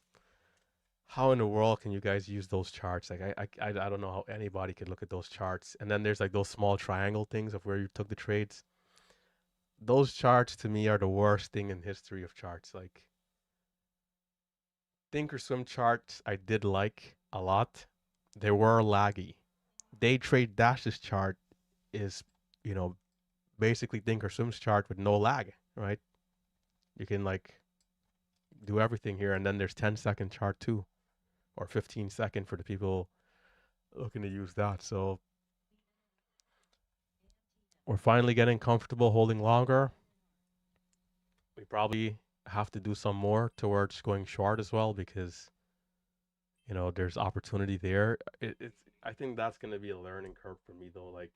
[SPEAKER 1] how in the world can you guys use those charts? Like I don't know how anybody could look at those charts. And then there's like those small triangle things of where you took the trades. Those charts to me are the worst thing in history of charts. Like Thinkorswim charts I did like a lot. They were laggy. Day Trade Dash's chart is, you know, basically Thinkorswim's chart with no lag, right? You can like do everything here, and then there's 10-second chart too, or 15-second for the people looking to use that. So we're finally getting comfortable holding longer. We probably have to do some more towards going short as well because there's opportunity there. I think that's gonna be a learning curve for me though. Like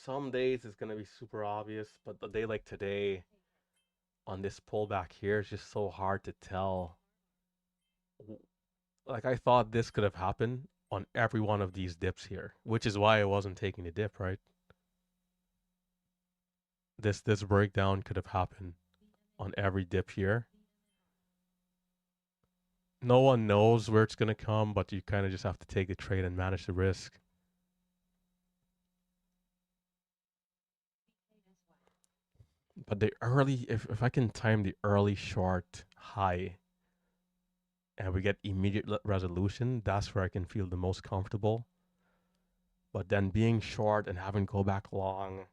[SPEAKER 1] some days it's gonna be super obvious, but the day like today on this pullback here is just so hard to tell. Like I thought this could have happened on every one of these dips here, which is why I wasn't taking the dip, right? This breakdown could have happened on every dip here. No one knows where it's gonna come, but you kind of just have to take the trade and manage the risk. But the early, if I can time the early short high and we get immediate resolution, that's where I can feel the most comfortable. But then being short and having to go back long,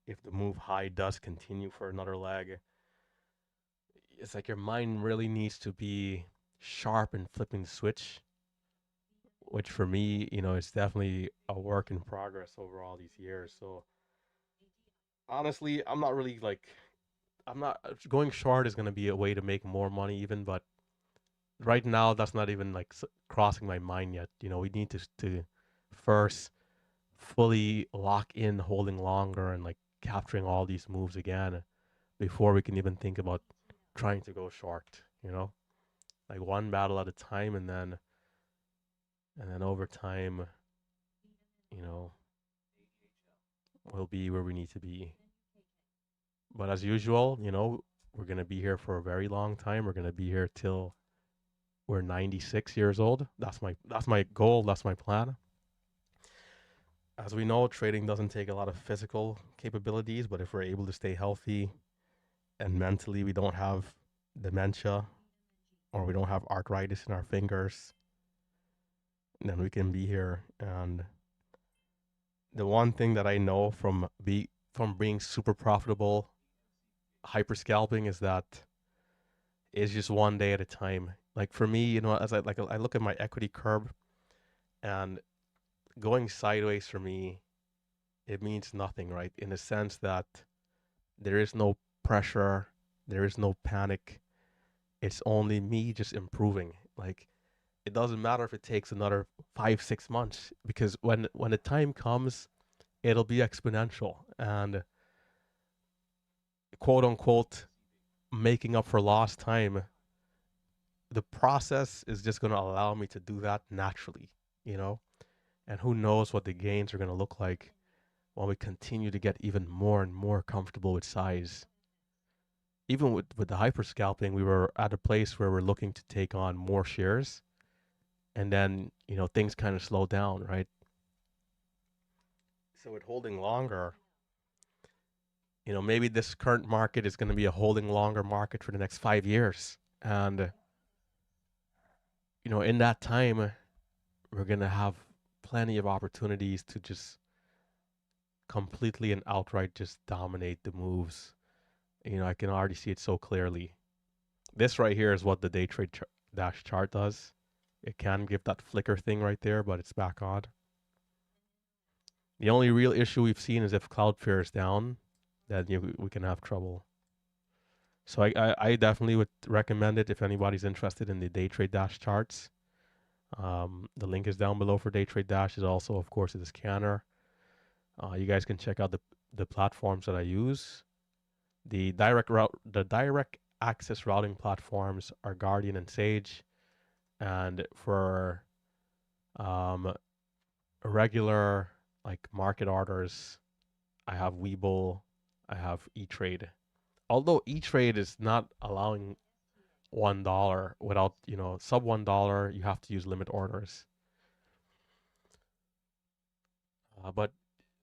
[SPEAKER 1] if the move high does continue for another leg, it's like your mind really needs to be sharp and flipping the switch, which for me, is definitely a work in progress over all these years. So honestly, I'm not really like, I'm not going short is going to be a way to make more money even, but right now that's not even like crossing my mind yet. We need to first fully lock in holding longer and like capturing all these moves again before we can even think about trying to go short. Like one battle at a time, and then over time, you know, we'll be where we need to be. But as usual, we're gonna be here for a very long time. We're gonna be here till we're 96 years old. That's my goal. That's my plan. As we know, trading doesn't take a lot of physical capabilities, but if we're able to stay healthy and mentally we don't have dementia or we don't have arthritis in our fingers, then we can be here. And the one thing that I know from being super profitable hyper scalping is that it's just one day at a time. Like for me, as I look at my equity curve, And going sideways for me, it means nothing, right? In the sense that there is no pressure, there is no panic. It's only me just improving. Like it doesn't matter if it takes another 5 6 months, because when the time comes, it'll be exponential and quote unquote making up for lost time. The process is just going to allow me to do that naturally, you know? And who knows what the gains are going to look like while we continue to get even more and more comfortable with size. Even with the hyper scalping, we were at a place where we're looking to take on more shares, and then things kind of slow down, right? So with holding longer, maybe this current market is going to be a holding longer market for the next 5 years, and in that time, we're going to have plenty of opportunities to just completely and outright just dominate the moves. I can already see it so clearly. This right here is what the day trade dash chart does. It can give that flicker thing right there, but it's back on. The only real issue we've seen is if Cloudflare is down, then we can have trouble. So I definitely would recommend it if anybody's interested in the day trade dash charts. The link is down below for day trade dash. Is also, of course, the scanner. You guys can check out the platforms that I use. The direct access routing platforms are Guardian and Sage, and for regular like market orders, I have Webull, I have E-Trade. Although E-Trade is not allowing $1 without, sub $1, you have to use limit orders. But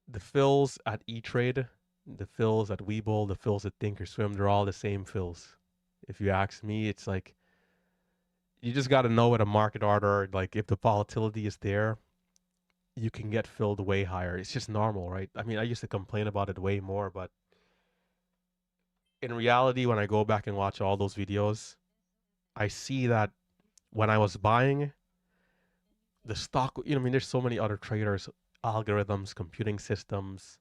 [SPEAKER 1] the fills at E-Trade, the fills at Webull, the fills at Thinkorswim, they're all the same fills. If you ask me, it's like you just got to know what a market order, like if the volatility is there, you can get filled way higher. It's just normal, right? I mean, I used to complain about it way more, but in reality, when I go back and watch all those videos, I see that when I was buying the stock, I mean, there's so many other traders, algorithms, computing systems.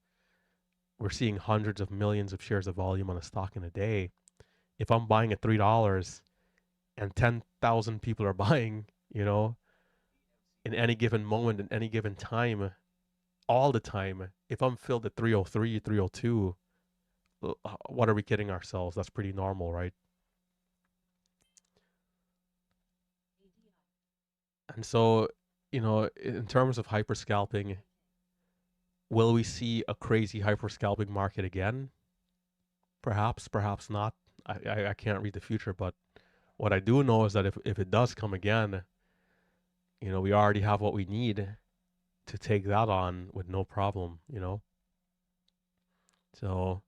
[SPEAKER 1] We're seeing hundreds of millions of shares of volume on a stock in a day. If I'm buying at $3 and 10,000 people are buying, in any given moment, in any given time, all the time, if I'm filled at 303, 302, what are we kidding ourselves? That's pretty normal, right? And so, in terms of hyper scalping, will we see a crazy hyper scalping market again? Perhaps, perhaps not. I can't read the future, but what I do know is that if it does come again, we already have what we need to take that on with no problem. So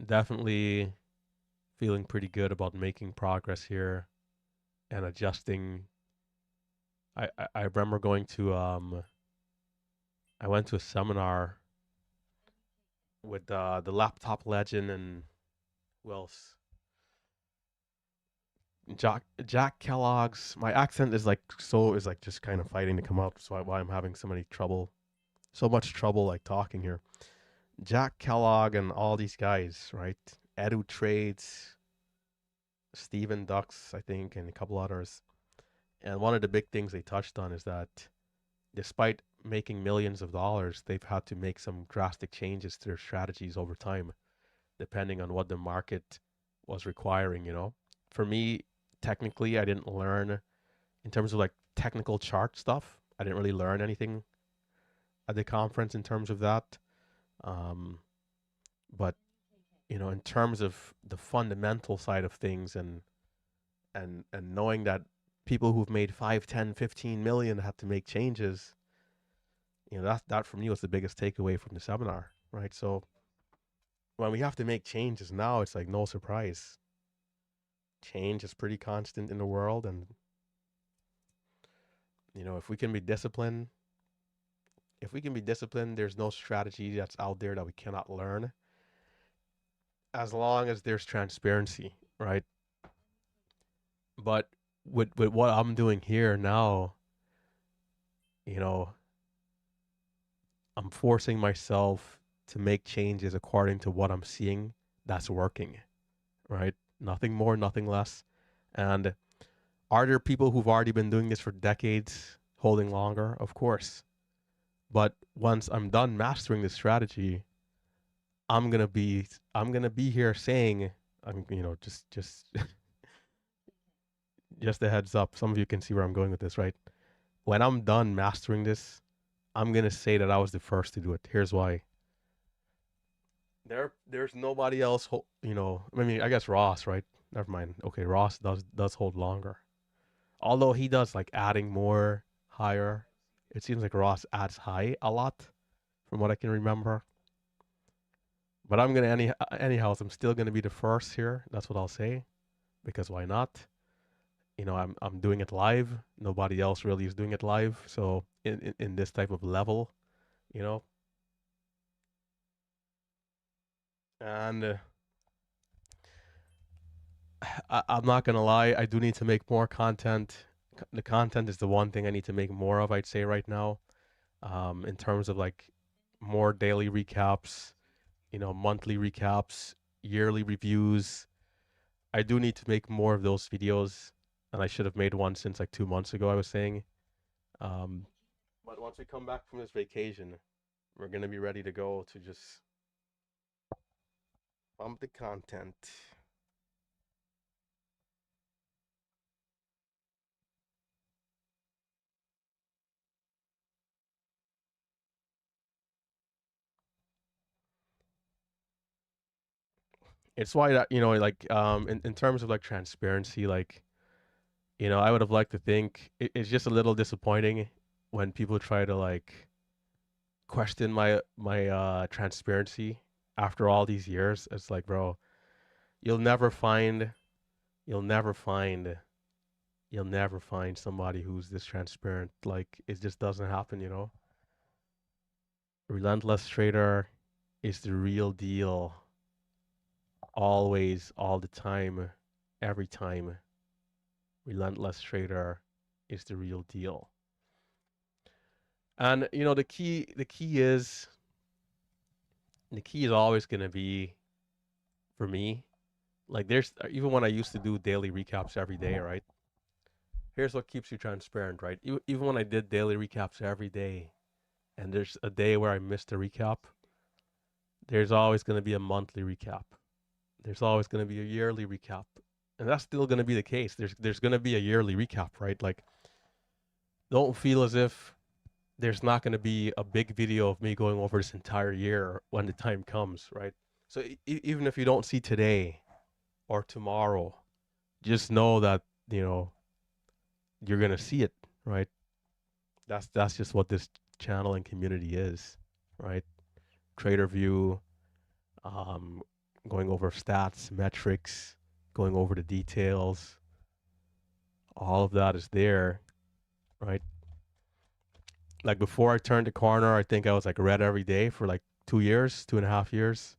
[SPEAKER 1] definitely feeling pretty good about making progress here and adjusting. I remember going to I went to a seminar with the laptop legend and who else? Jack Kellogg's. My accent is like just kind of fighting to come out. So why I'm having so much trouble like talking here. Jack Kellogg and all these guys, right? Edu Trades, Steven Ducks, I think, and a couple others. And one of the big things they touched on is that despite making millions of dollars, they've had to make some drastic changes to their strategies over time, depending on what the market was requiring. For me, technically, I didn't learn in terms of like technical chart stuff. I didn't really learn anything at the conference in terms of that. Um, but in terms of the fundamental side of things and knowing that people who've made 5, 10, 15 million had to make changes, that for me was the biggest takeaway from the seminar, right? So when we have to make changes now, it's like no surprise. Change is pretty constant in the world, and if we can be disciplined, there's no strategy that's out there that we cannot learn as long as there's transparency, right? But with what I'm doing here now, you know, I'm forcing myself to make changes according to what I'm seeing that's working, right? Nothing more, nothing less. And are there people who've already been doing this for decades holding longer? Of course. But once I'm done mastering this strategy, I'm gonna be I'm gonna be here saying I'm just just a heads up. Some of you can see where I'm going with this, right? When I'm done mastering this, I'm gonna say that I was the first to do it. Here's why. There's nobody else. I mean, I guess Ross, right? Never mind. Okay, Ross does hold longer. Although he does like adding more higher. It seems like Ross adds high a lot, from what I can remember. But I'm gonna anyhow. I'm still gonna be the first here. That's what I'll say, because why not? I'm doing it live. Nobody else really is doing it live. So in this type of level, you know, and I'm not gonna lie. I do need to make more content. The content is the one thing I need to make more of. I'd say right now, in terms of like more daily recaps, monthly recaps, yearly reviews. I do need to make more of those videos, and I should have made one since like 2 months ago. I was saying, um, but once we come back from this vacation, we're gonna be ready to go to just pump the content. It's why that like in terms of like transparency, like I would have liked to think it's just a little disappointing when people try to like question my transparency after all these years. It's like, bro, you'll never find you'll never find you'll never find somebody who's this transparent. Like it just doesn't happen. Relentless trader is the real deal. Always, all the time, every time. Relentless trader is the real deal. And the key is always gonna be for me. Like there's even when I used to do daily recaps every day, right? Here's what keeps you transparent, right? Even when I did daily recaps every day, and there's a day where I missed a recap, there's always gonna be a monthly recap. There's always gonna be a yearly recap, and that's still gonna be the case. There's gonna be a yearly recap, right? Like don't feel as if there's not going to be a big video of me going over this entire year when the time comes, right? So even if you don't see today or tomorrow, just know that you know you're going to see it, right? That's just what this channel and community is, right? Trader view, um, going over stats, metrics, going over the details, all of that is there, right? Like before I turned the corner, I think I was like red every day for like 2 years, 2.5 years.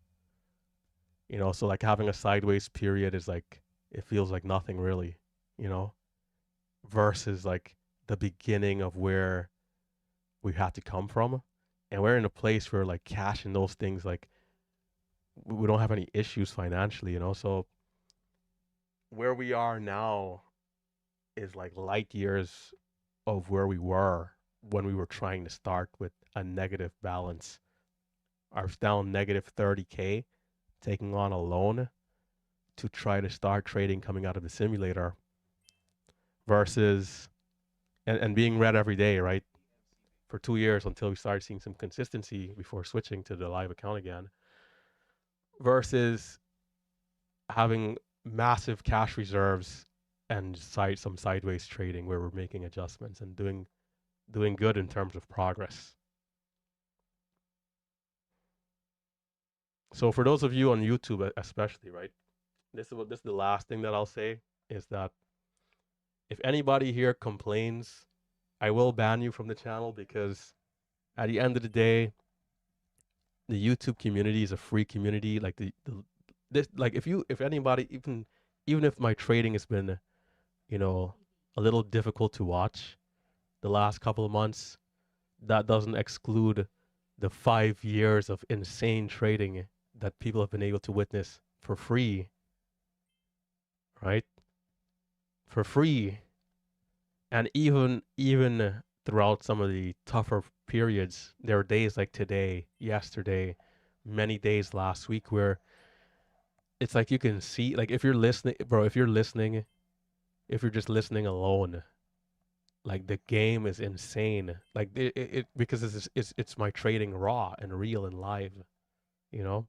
[SPEAKER 1] So like having a sideways period is like it feels like nothing really, you know, versus like the beginning of where we had to come from. And we're in a place where like cash and those things like we don't have any issues financially. So where we are now is like light years of where we were when we were trying to start with a negative balance. I was down negative 30K taking on a loan to try to start trading coming out of the simulator versus and being red every day, right? For 2 years until we started seeing some consistency before switching to the live account again, versus having massive cash reserves and some sideways trading where we're making adjustments and doing good in terms of progress. So for those of you on YouTube especially, right? This is the last thing that I'll say is that if anybody here complains, I will ban you from the channel because at the end of the day, the YouTube community is a free community. Like the this like if anybody even if my trading has been you know a little difficult to watch the last couple of months, That doesn't exclude the 5 years of insane trading that people have been able to witness for free, right? For free. And even throughout some of the tougher periods, there are days like today, yesterday, many days last week where it's like you can see, like if you're listening, bro, if you're just listening alone, like the game is insane. Like because it's my trading raw and real and live, you know?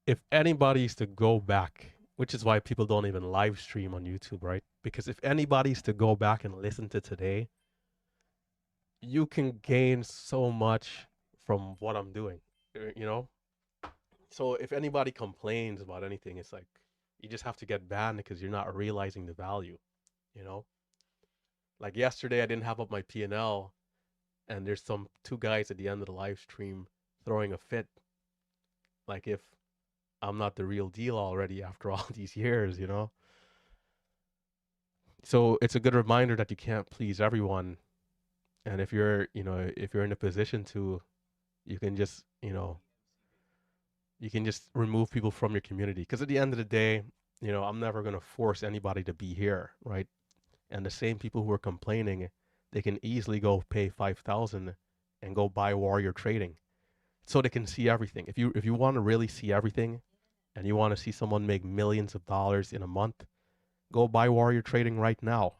[SPEAKER 1] If anybody's to go back, which is why people don't even live stream on YouTube, right? Because if anybody's to go back and listen to today, you can gain so much from what I'm doing, you know? So if anybody complains about anything, it's like you just have to get banned because you're not realizing the value, you know? Like yesterday, I didn't have up my P&L, and there's some two guys at the end of the live stream throwing a fit, like if I'm not the real deal already after all these years, you know? So it's a good reminder that you can't please everyone. And if if you're in a position to, you can just, you can just remove people from your community. Because at the end of the day, I'm never going to force anybody to be here, right? And the same people who are complaining, they can easily go pay 5,000 and go buy Warrior Trading so they can see everything. If you want to really see everything and you want to see someone make millions of dollars in a month, go buy Warrior Trading right now.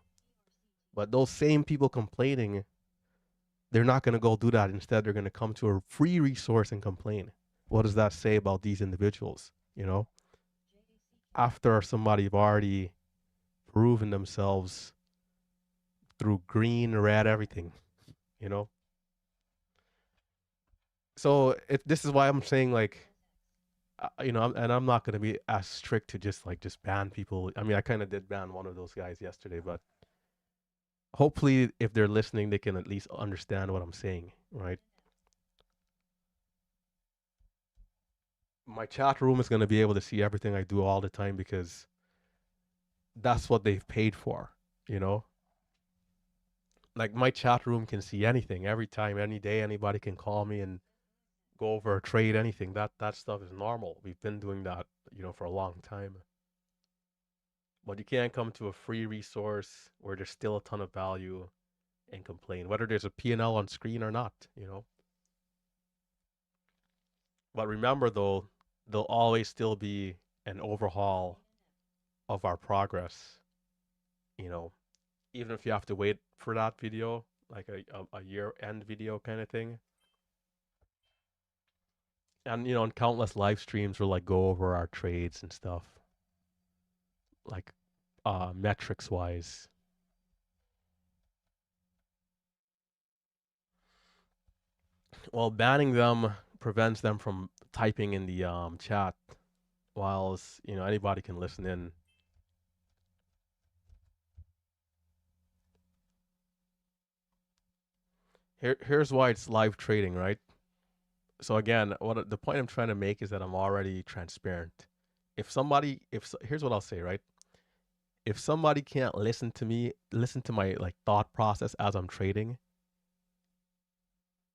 [SPEAKER 1] But those same people complaining, they're not going to go do that. Instead, they're going to come to a free resource and complain. What does that say about these individuals? After somebody have already proven themselves through green, red, everything, you know? So this is why I'm saying, like, and I'm not going to be as strict to just ban people. I mean, I kind of did ban one of those guys yesterday, but hopefully if they're listening, they can at least understand what I'm saying, right? My chat room is going to be able to see everything I do all the time because that's what they've paid for, you know? Like my chat room can see anything every time, any day. Anybody can call me and go over a trade, anything. That stuff is normal. We've been doing that, for a long time. But you can't come to a free resource where there's still a ton of value and complain, whether there's a P&L on screen or not. But remember though, there'll always still be an overhaul of our progress, you know, even if you have to wait for that video, like a year end video kind of thing. And in countless live streams we'll like go over our trades and stuff, like metrics wise. Well, banning them prevents them from typing in the chat, whilst anybody can listen in. Here's why it's live trading, right? So again, what the point I'm trying to make is that I'm already transparent. Here's what I'll say, right? If somebody can't listen to me, listen to my like thought process as I'm trading,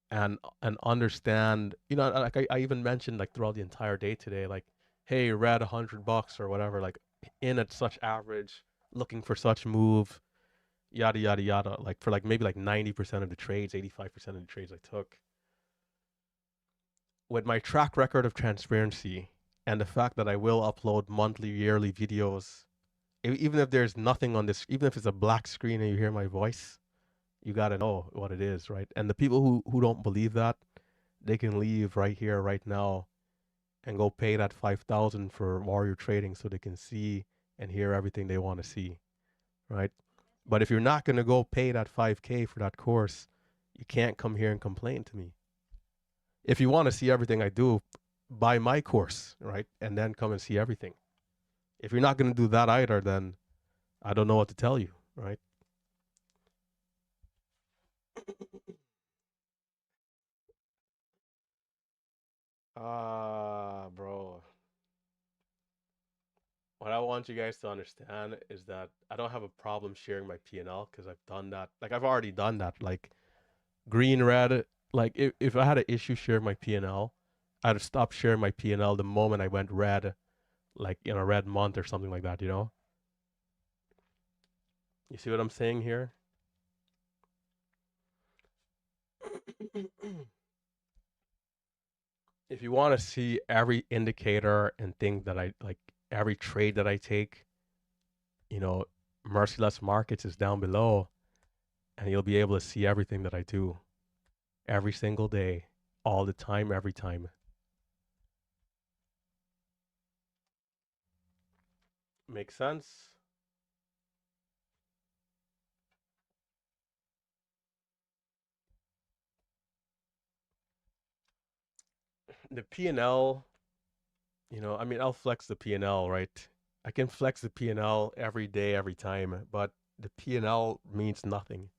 [SPEAKER 1] and understand, like I even mentioned like throughout the entire day today, like, hey, red $100 or whatever, like in at such average, looking for such move, yada yada yada, like for like maybe like 90% of the trades, 85% of the trades I took. With my track record of transparency and the fact that I will upload monthly, yearly videos, even if there's nothing on this, even if it's a black screen and you hear my voice, you got to know what it is, right? And the people who don't believe that, they can leave right here, right now, and go pay that 5,000 for Warrior Trading so they can see and hear everything they want to see, right? But if you're not going to go pay that 5K for that course, you can't come here and complain to me. If you want to see everything I do, buy my course, right? And then come and see everything. If you're not going to do that either, then I don't know what to tell you, right? Bro. What I want you guys to understand is that I don't have a problem sharing my P&L because I've done that. Like I've already done that. Like green, red. Like if I had an issue sharing my P&L, I'd have stopped sharing my P&L the moment I went red, like in a red month or something like that. You know? You see what I'm saying here? If you want to see every indicator and thing that I like, every trade that I take, you know, Merciless Markets is down below, and you'll be able to see everything that I do every single day, all the time, every time. Makes sense? The P&L, I mean, I'll flex the P&L, right? I can flex the P&L every day, every time, but the P&L means nothing.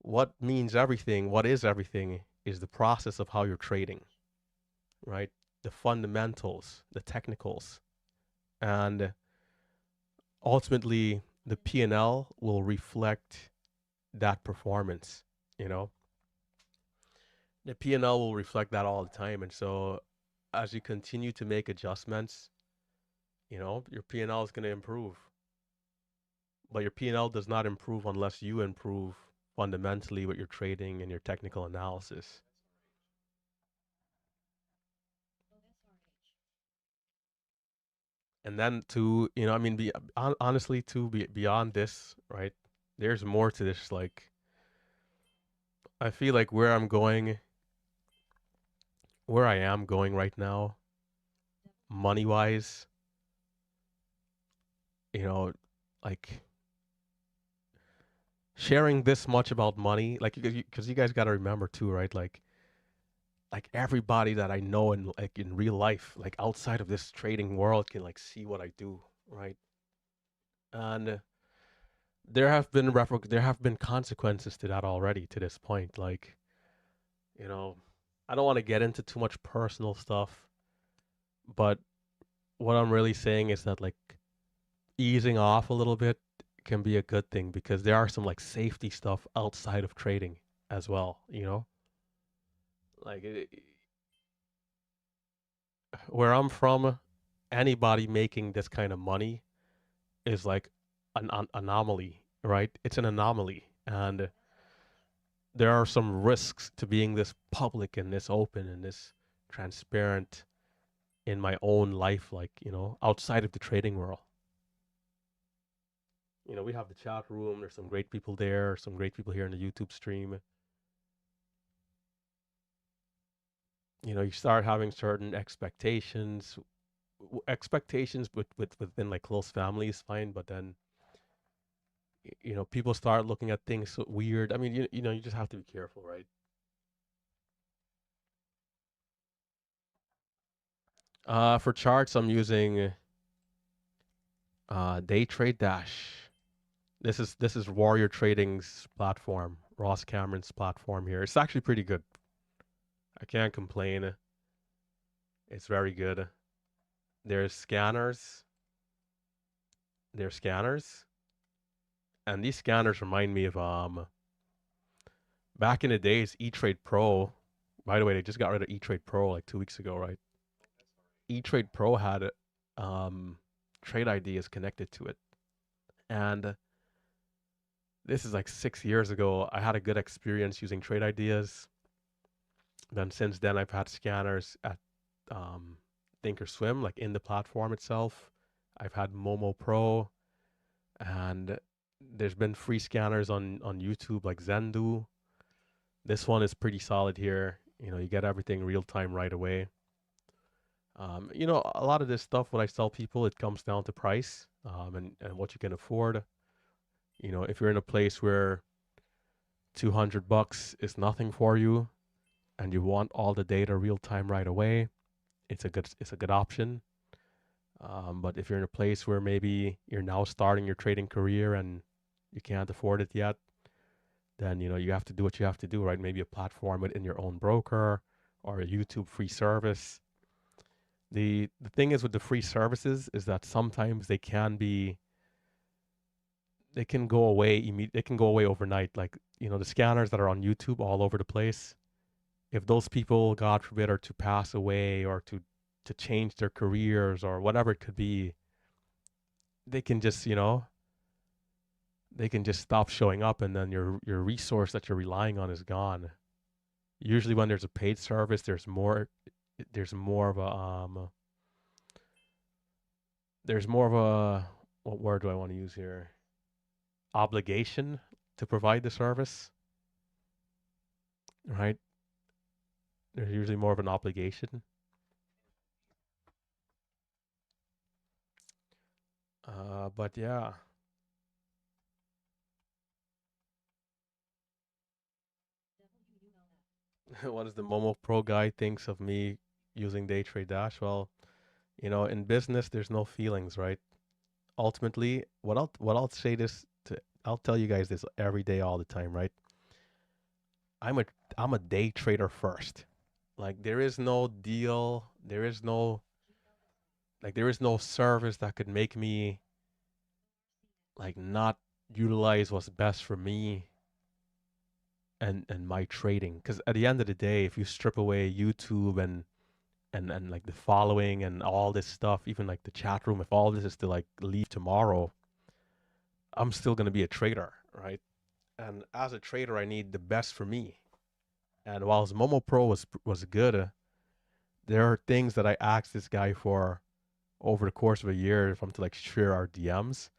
[SPEAKER 1] What means everything, what is everything, is the process of how you're trading, right? The fundamentals, the technicals, and ultimately the P&L will reflect that performance. You know, the P&L will reflect that all the time, and so as you continue to make adjustments, your P&L is going to improve. But your P&L does not improve unless you improve fundamentally with your trading and your technical analysis. And then to, I mean, honestly, beyond this, right? There's more to this. Like, I feel like where I am going right now, money wise, you know, like sharing this much about money, like, because you guys got to remember too, right? Like everybody that I know in like in real life, like outside of this trading world, can like see what I do, right? And there have been consequences to that already to this point. Like, you know, I don't want to get into too much personal stuff, but what I'm really saying is that like easing off a little bit can be a good thing because there are some like safety stuff outside of trading as well, Like where I'm from, anybody making this kind of money is like an anomaly, right? It's an anomaly, and there are some risks to being this public and this open and this transparent in my own life, like outside of the trading world. We have the chat room. There's some great people there. Some great people here in the YouTube stream. You start having certain expectations. Expectations within like close family is fine, but then people start looking at things so weird. I mean, you just have to be careful, right? For charts, I'm using Day Trade Dash. This is Warrior Trading's platform, Ross Cameron's platform here. It's actually pretty good. I can't complain. It's very good. There's scanners. There's scanners, and these scanners remind me of back in the days, E-Trade Pro. By the way, they just got rid of E-Trade Pro like 2 weeks ago, right? E-Trade Pro had trade ideas connected to it, and this is like 6 years ago. I had a good experience using trade ideas. Then since then, I've had scanners at um, Thinkorswim, like in the platform itself. I've had Momo Pro, and there's been free scanners on YouTube like Zendu. This one is pretty solid here. You get everything real time right away. A lot of this stuff when I tell people, it comes down to price and what you can afford. If you're in a place where $200 is nothing for you and you want all the data real time right away, it's a good option. But if you're in a place where maybe you're now starting your trading career and you can't afford it yet, then you have to do what you have to do, right? Maybe a platform within your own broker or a YouTube free service. The thing is with the free services is that sometimes they can be they can go away they can go away overnight. Like, the scanners that are on YouTube all over the place. If those people, God forbid, are to pass away or to change their careers or whatever it could be, they can just, they can just stop showing up, and then your resource that you're relying on is gone. Usually when there's a paid service, there's more of a there's more of a, what word do I want to use here? Obligation to provide the service, right? There's usually more of an obligation. But yeah, what does the Momo Pro guy thinks of me using Day Trade Dash? Well, in business, there's no feelings, right? Ultimately, what I'll say this to, I'll tell you guys this every day, all the time, right? I'm a I'm a day trader first. Like there is no deal, there is no service that could make me like not utilize what's best for me and my trading. Because at the end of the day, if you strip away YouTube and like the following and all this stuff, even like the chat room, if all this is to like leave tomorrow, I'm still gonna be a trader, right? And as a trader, I need the best for me. And whilst Momo Pro was good, there are things that I asked this guy for over the course of a year, if I'm to like share our DMs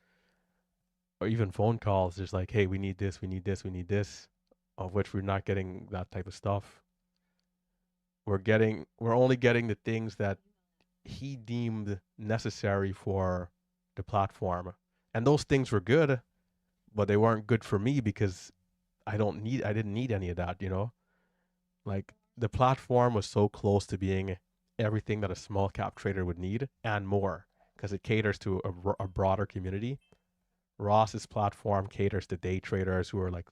[SPEAKER 1] or even phone calls, just like, hey, we need this, we need this, we need this, of which we're not getting that type of stuff. We're only getting the things that he deemed necessary for the platform. And those things were good, but they weren't good for me because I didn't need any of that. Like the platform was so close to being everything that a small cap trader would need and more because it caters to a broader community. Ross's platform caters to day traders who are like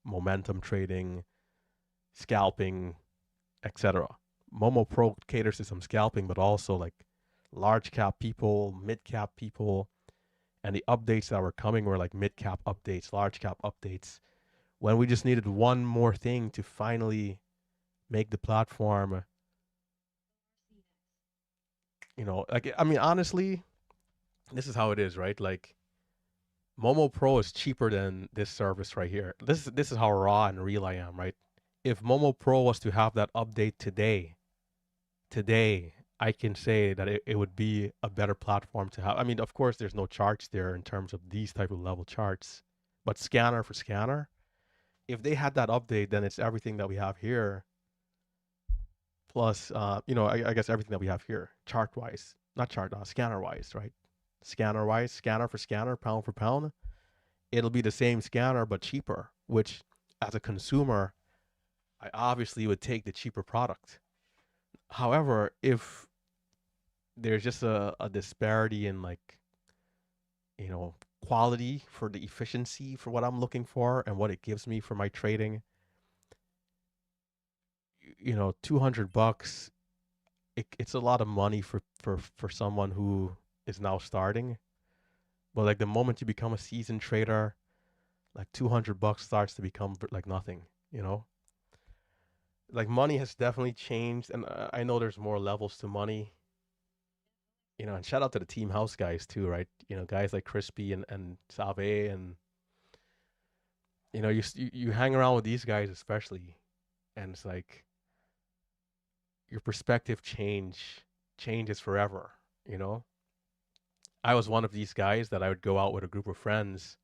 [SPEAKER 1] momentum trading, scalping, etc. Momo Pro caters to some scalping, but also like large cap people, mid cap people, and the updates that were coming were like mid cap updates, large cap updates. When we just needed one more thing to finally make the platform, like I mean, honestly, this is how it is, right? Like Momo Pro is cheaper than this service right here. This is how raw and real I am, right? If Momo Pro was to have that update today, I can say that it would be a better platform to have. I mean, of course, there's no charts there in terms of these type of level charts, but scanner for scanner, if they had that update, then it's everything that we have here, plus, I guess everything that we have here, chart wise, not chart, scanner wise, right? Scanner wise, scanner for scanner, pound for pound, it'll be the same scanner but cheaper. Which, as a consumer, I obviously would take the cheaper product. However, if there's just a disparity in like you know quality for the efficiency for what I'm looking for and what it gives me for my trading, 200 bucks, it's a lot of money for someone who is now starting. But like the moment you become a seasoned trader, like 200 bucks starts to become like nothing, you know? Like money has definitely changed, and I know there's more levels to money. And shout out to the Team House guys too, right? Guys like Crispy and Save, and you hang around with these guys especially, and it's like your perspective changes forever. You know, I was one of these guys that I would go out with a group of friends,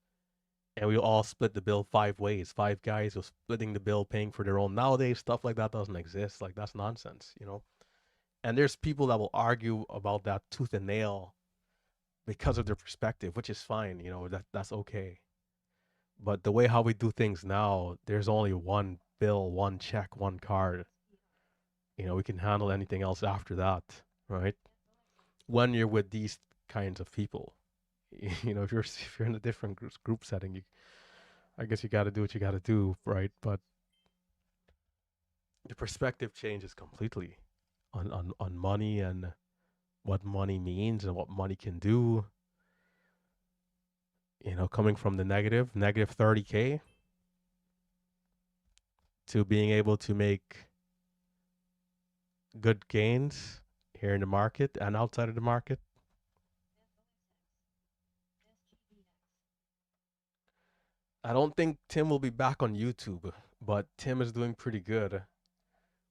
[SPEAKER 1] and we all split the bill 5 ways. Five guys were splitting the bill, paying for their own. Nowadays, stuff like that doesn't exist. Like that's nonsense. And there's people that will argue about that tooth and nail because of their perspective, which is fine. That's okay. But the way how we do things now, there's only one bill, one check, one card. We can handle anything else after that, right? When you're with these kinds of people, if you're in a different group setting, I guess you got to do what you got to do, right? But the perspective changes completely on money and what money means and what money can do. coming from the negative 30K to being able to make good gains here in the market and outside of the market. I don't think Tim will be back on YouTube, but Tim is doing pretty good.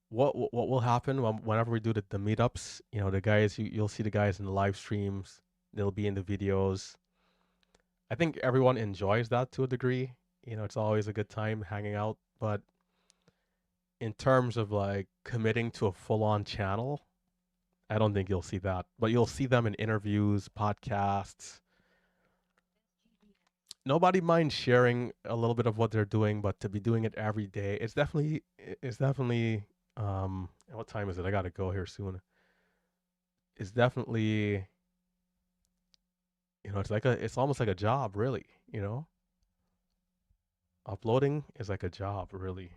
[SPEAKER 1] What will happen whenever we do the meetups? The guys you'll see the guys in the live streams. They'll be in the videos. I think everyone enjoys that to a degree. It's always a good time hanging out. But in terms of like committing to a full-on channel, I don't think you'll see that. But you'll see them in interviews, podcasts. Nobody minds sharing a little bit of what they're doing, but to be doing it every day, it's definitely what time is it? I gotta go here soon. It's definitely it's almost like a job, really, you know? Uploading is like a job, really.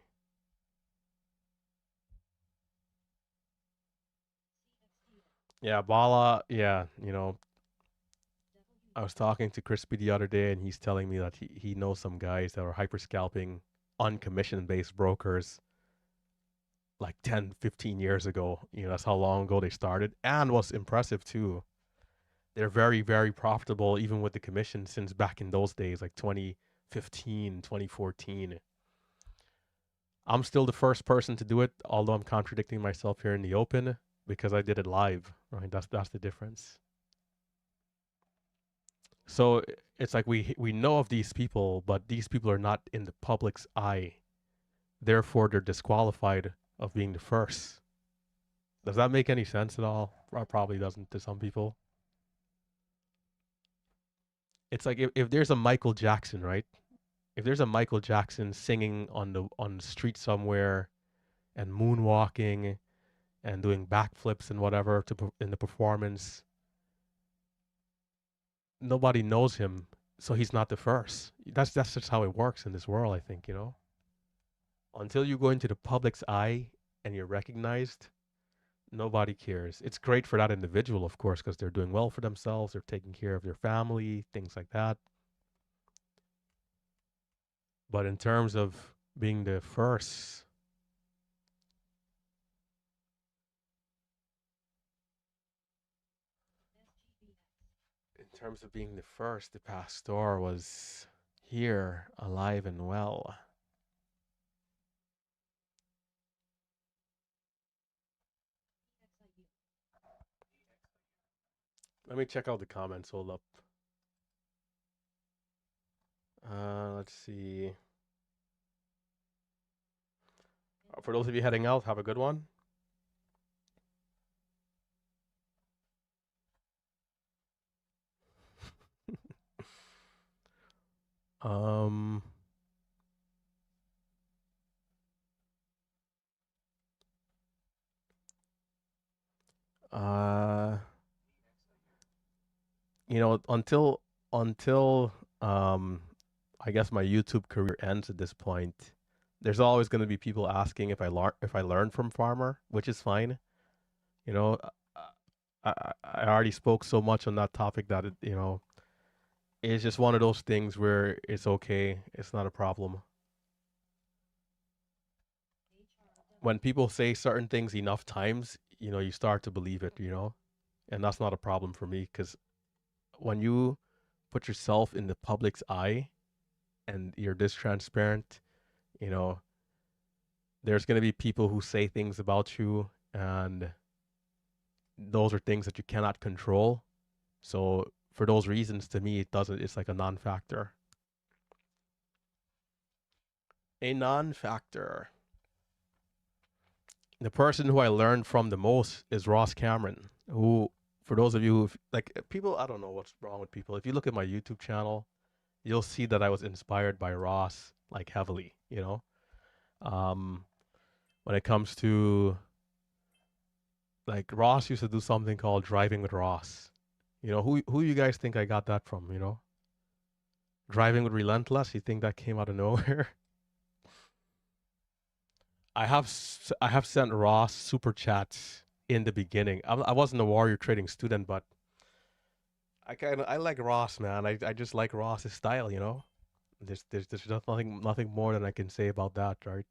[SPEAKER 1] Yeah, Bala, yeah, I was talking to Crispy the other day and he's telling me that he knows some guys that are hyper scalping on commission based brokers like 10, 15 years ago. That's how long ago they started. And what's impressive too, they're very, very profitable even with the commission since back in those days, like 2015, 2014. I'm still the first person to do it, although I'm contradicting myself here in the open because I did it live, right? That's the difference. So it's like we know of these people, but these people are not in the public's eye. Therefore, they're disqualified of being the first. Does that make any sense at all? Probably doesn't to some people. It's like if there's a Michael Jackson, right? If there's a Michael Jackson singing on the street somewhere and moonwalking and doing backflips and whatever in the performance, nobody knows him, so he's not the first. That's just how it works in this world, I think. Until you go into the public's eye and you're recognized, nobody cares. It's great for that individual, of course, because they're doing well for themselves, they're taking care of their family, things like that. But in terms of being the first, the pastor was here, alive and well. Let me check out the comments. Hold up. Let's see. For those of you heading out, have a good one. um, uh, until um, I guess my YouTube career ends at this point, there's always going to be people asking if I learned from Farmer, which is fine. You know, I already spoke so much on that topic that it's just one of those things where it's okay. It's not a problem. When people say certain things enough times, you start to believe it. And that's not a problem for me because when you put yourself in the public's eye and you're this transparent, you know, there's going to be people who say things about you, and those are things that you cannot control. So for those reasons, to me, it's like a non-factor. A non-factor. The person who I learned from the most is Ross Cameron, who, for those of you, like people, I don't know what's wrong with people. If you look at my YouTube channel, you'll see that I was inspired by Ross like heavily, Um, when it comes to like Ross used to do something called Driving with Ross. Who you guys think I got that from, Driving with Relentless, you think that came out of nowhere? I have sent Ross super chats in the beginning. I wasn't a warrior trading student, but I like Ross, man. I just like Ross's style, you know. There's just nothing more than I can say about that, right?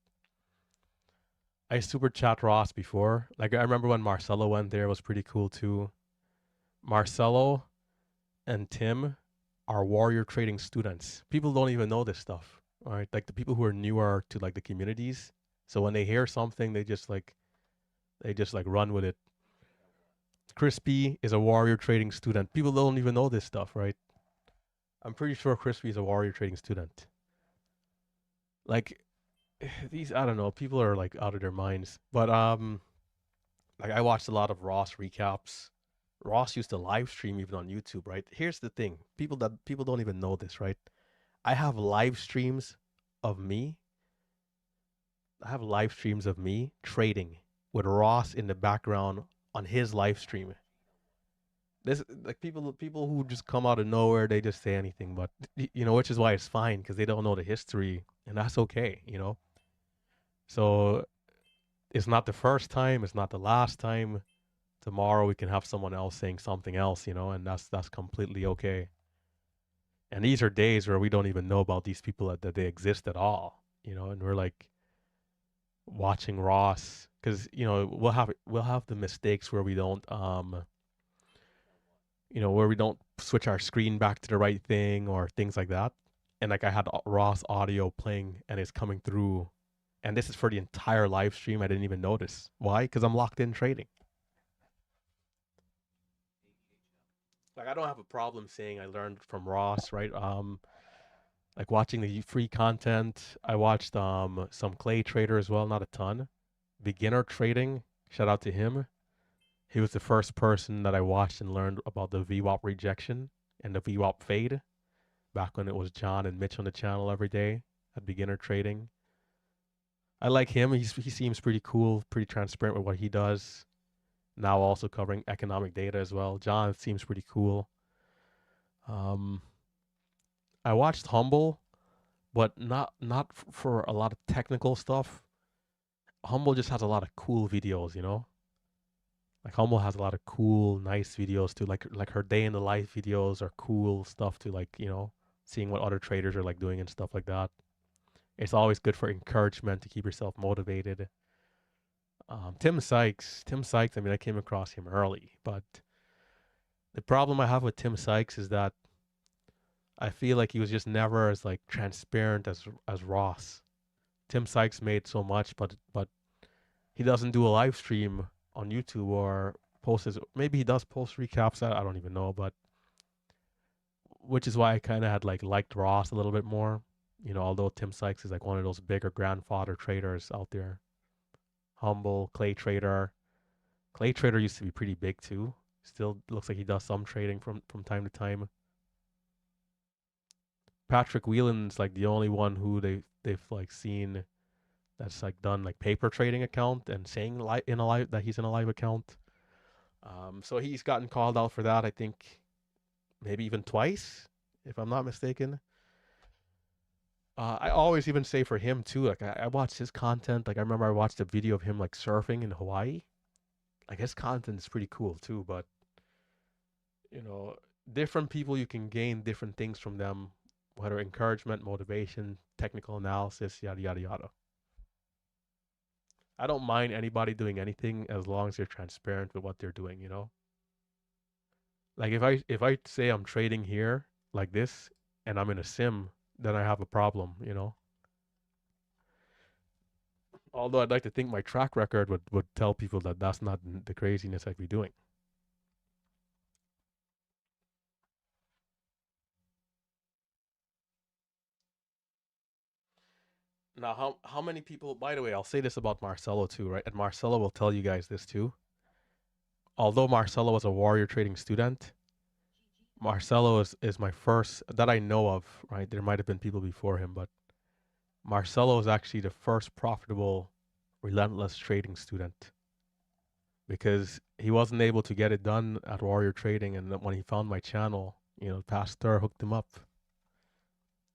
[SPEAKER 1] I super chat Ross before. Like I remember when Marcelo went there, it was pretty cool too. Marcelo and Tim are warrior trading students. People don't even know this stuff. All right, like the people who are newer to like the communities. So when they hear something, they just like run with it. Crispy is a warrior trading student. People don't even know this stuff, right? I'm pretty sure Crispy is a warrior trading student. Like these, I don't know. People are like out of their minds. But like I watched a lot of Ross recaps. Ross used to live stream even on YouTube, right? Here's the thing: people don't even know this, right? I have live streams of me. I have live streams of me trading with Ross in the background on his live stream. This like people who just come out of nowhere, they just say anything, but you know, which is why it's fine because they don't know the history, and that's okay, you know. So it's not the first time, it's not the last time. Tomorrow we can have someone else saying something else, you know, and that's completely okay. And these are days where we don't even know about these people that they exist at all, you know, and we're like watching Ross because you know we'll have the mistakes where we don't you know where we don't switch our screen back to the right thing or things like that. And like I had Ross audio playing and it's coming through, and this is for the entire live stream. I didn't even notice why because I'm locked in trading. Like I don't have a problem saying I learned from Ross, right? Like watching the free content. I watched some Clay Trader as well, not a ton. Beginner trading. Shout out to him. He was the first person that I watched and learned about the VWAP rejection and the VWAP fade back when it was John and Mitch on the channel every day at beginner trading. I like him. He seems pretty cool, pretty transparent with what he does. Now also covering economic data as well. John seems pretty cool. Um, I watched Humble, but not for a lot of technical stuff. Humble just has a lot of cool videos, you know. Like Humble has a lot of cool, nice videos too. Like her day in the life videos are cool stuff to like you know seeing what other traders are like doing and stuff like that. It's always good for encouragement to keep yourself motivated. Tim Sykes. I mean, I came across him early, but the problem I have with Tim Sykes is that I feel like he was just never as like transparent as Ross. Tim Sykes made so much, but he doesn't do a live stream on YouTube or post his. Maybe he does post recaps. I don't even know, but which is why I kind of had like liked Ross a little bit more. You know, although Tim Sykes is like one of those bigger grandfather traders out there. Humble, Clay Trader. Clay Trader used to be pretty big too. Still looks like he does some trading from time to time. Patrick Whelan's like the only one who they've like seen that's like done like paper trading account and saying in a live that he's in a live account. So he's gotten called out for that. I think maybe even twice, if I'm not mistaken. I always even say for him too. Like I watched his content. Like I remember I watched a video of him like surfing in Hawaii. Like his content is pretty cool too. But you know, different people you can gain different things from them, whether encouragement, motivation, technical analysis, yada yada yada. I don't mind anybody doing anything as long as they're transparent with what they're doing. You know, like if I say I'm trading here like this and I'm in a sim, then I have a problem. You know, although I'd like to think my track record would tell people that that's not the craziness I'd be doing. Now, how many people? By the way, I'll say this about Marcelo too, right? And Marcelo will tell you guys this too. Although Marcelo was a warrior trading student, Marcelo is my first that I know of, right? There might have been people before him, but Marcelo is actually the first profitable Relentless trading student because he wasn't able to get it done at Warrior Trading, and when he found my channel, you know, Pastor hooked him up,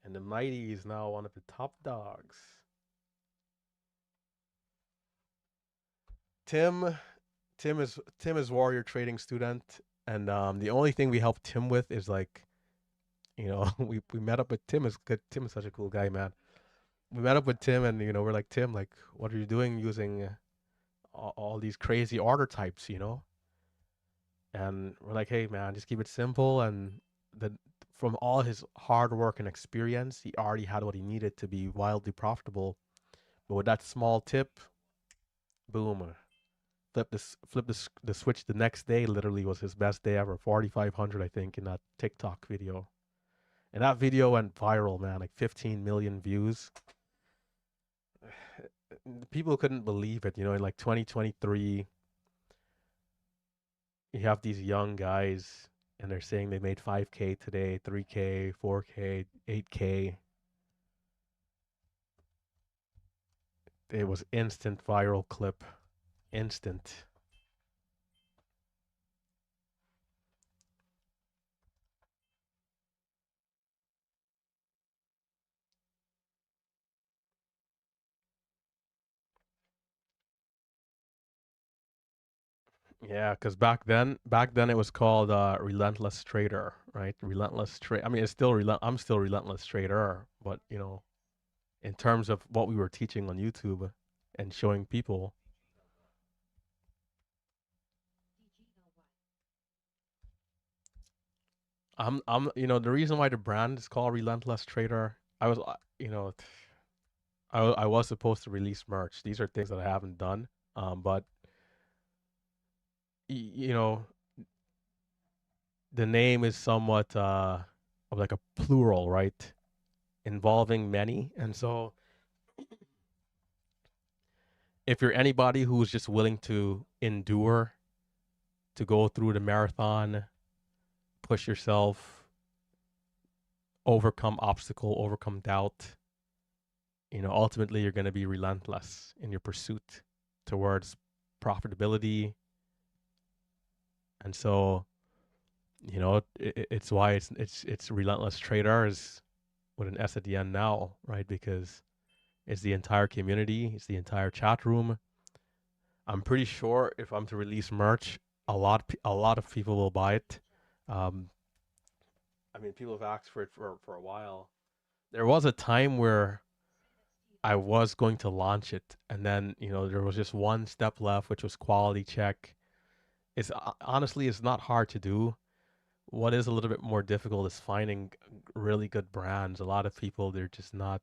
[SPEAKER 1] and the Mighty is now one of the top dogs. Tim Tim is Warrior Trading student, And the only thing we helped Tim with is like, we met up with Tim. Is good. Tim is such a cool guy, man. We met up with Tim, and we're like, Tim, like, what are you doing using all these crazy order types, And we're like, hey, man, just keep it simple. And the from all his hard work and experience, he already had what he needed to be wildly profitable. But with that small tip, boom, flip the switch the next day. Literally was his best day ever. 4,500, I think, in that TikTok video. And that video went viral, man. Like 15 million views. People couldn't believe it. In like 2023, you have these young guys, and they're saying they made 5K today, 3K, 4K, 8K. It was instant viral clip. Instant. Yeah, because back then it was called Relentless Trader, right? Relentless trade. I mean, it's still I'm still Relentless Trader, but in terms of what we were teaching on YouTube and showing people, the reason why the brand is called Relentless Trader. I was supposed to release merch. These are things that I haven't done. But you know, the name is somewhat of like a plural, right? Involving many, and so if you're anybody who's just willing to endure, to go through the marathon, push yourself, overcome obstacle, overcome doubt, ultimately you're going to be relentless in your pursuit towards profitability. And so, it's why it's Relentless Traders with an S at the end now, right? Because it's the entire community, it's the entire chat room. I'm pretty sure if I'm to release merch, a lot of people will buy it. Um, I mean, people have asked for it for a while. There was a time where I was going to launch it, and then there was just one step left, which was quality check. It's honestly, it's not hard to do. What is a little bit more difficult is finding really good brands. A lot of people, they're just not,